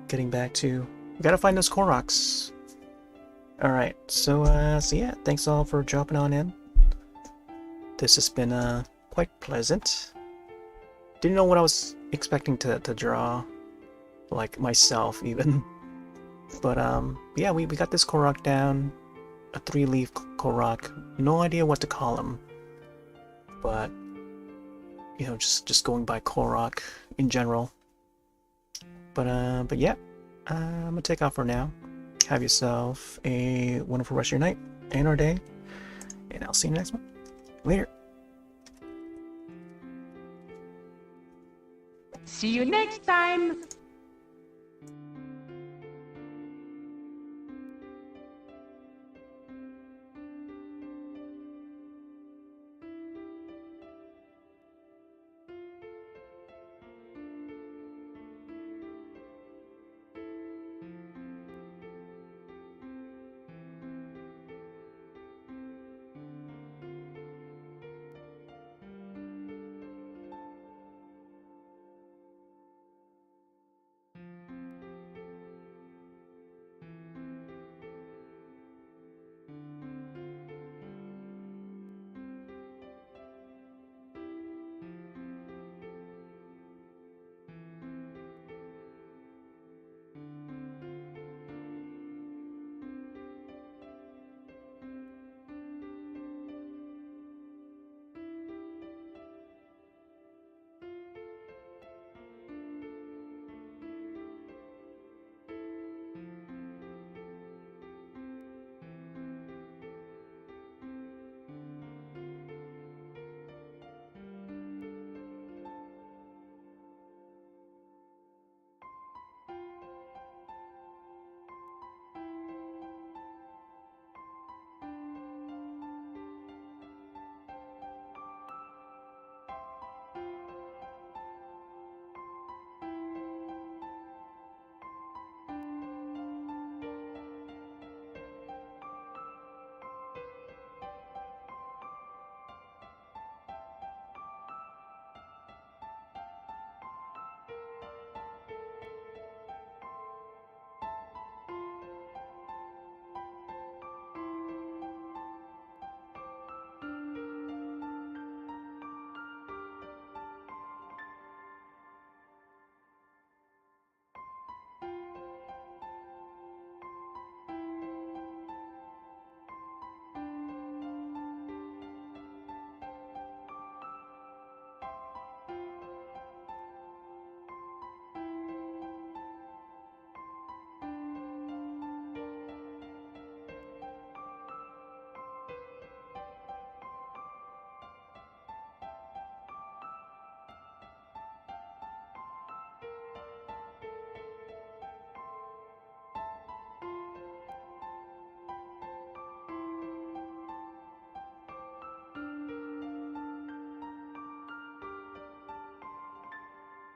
getting back to. We gotta find those Koroks. Alright, so yeah, thanks all for dropping on in. This has been, quite pleasant. Didn't know what I was expecting to draw. Like, myself, even. But, yeah, we got this Korok down. A 3-leaf Korok. No idea what to call him. But, you know, just going by Korok in general. But yeah, I'm gonna take off for now. Have yourself a wonderful rest of your night and or day. And I'll see you next one. Later.
See you next time.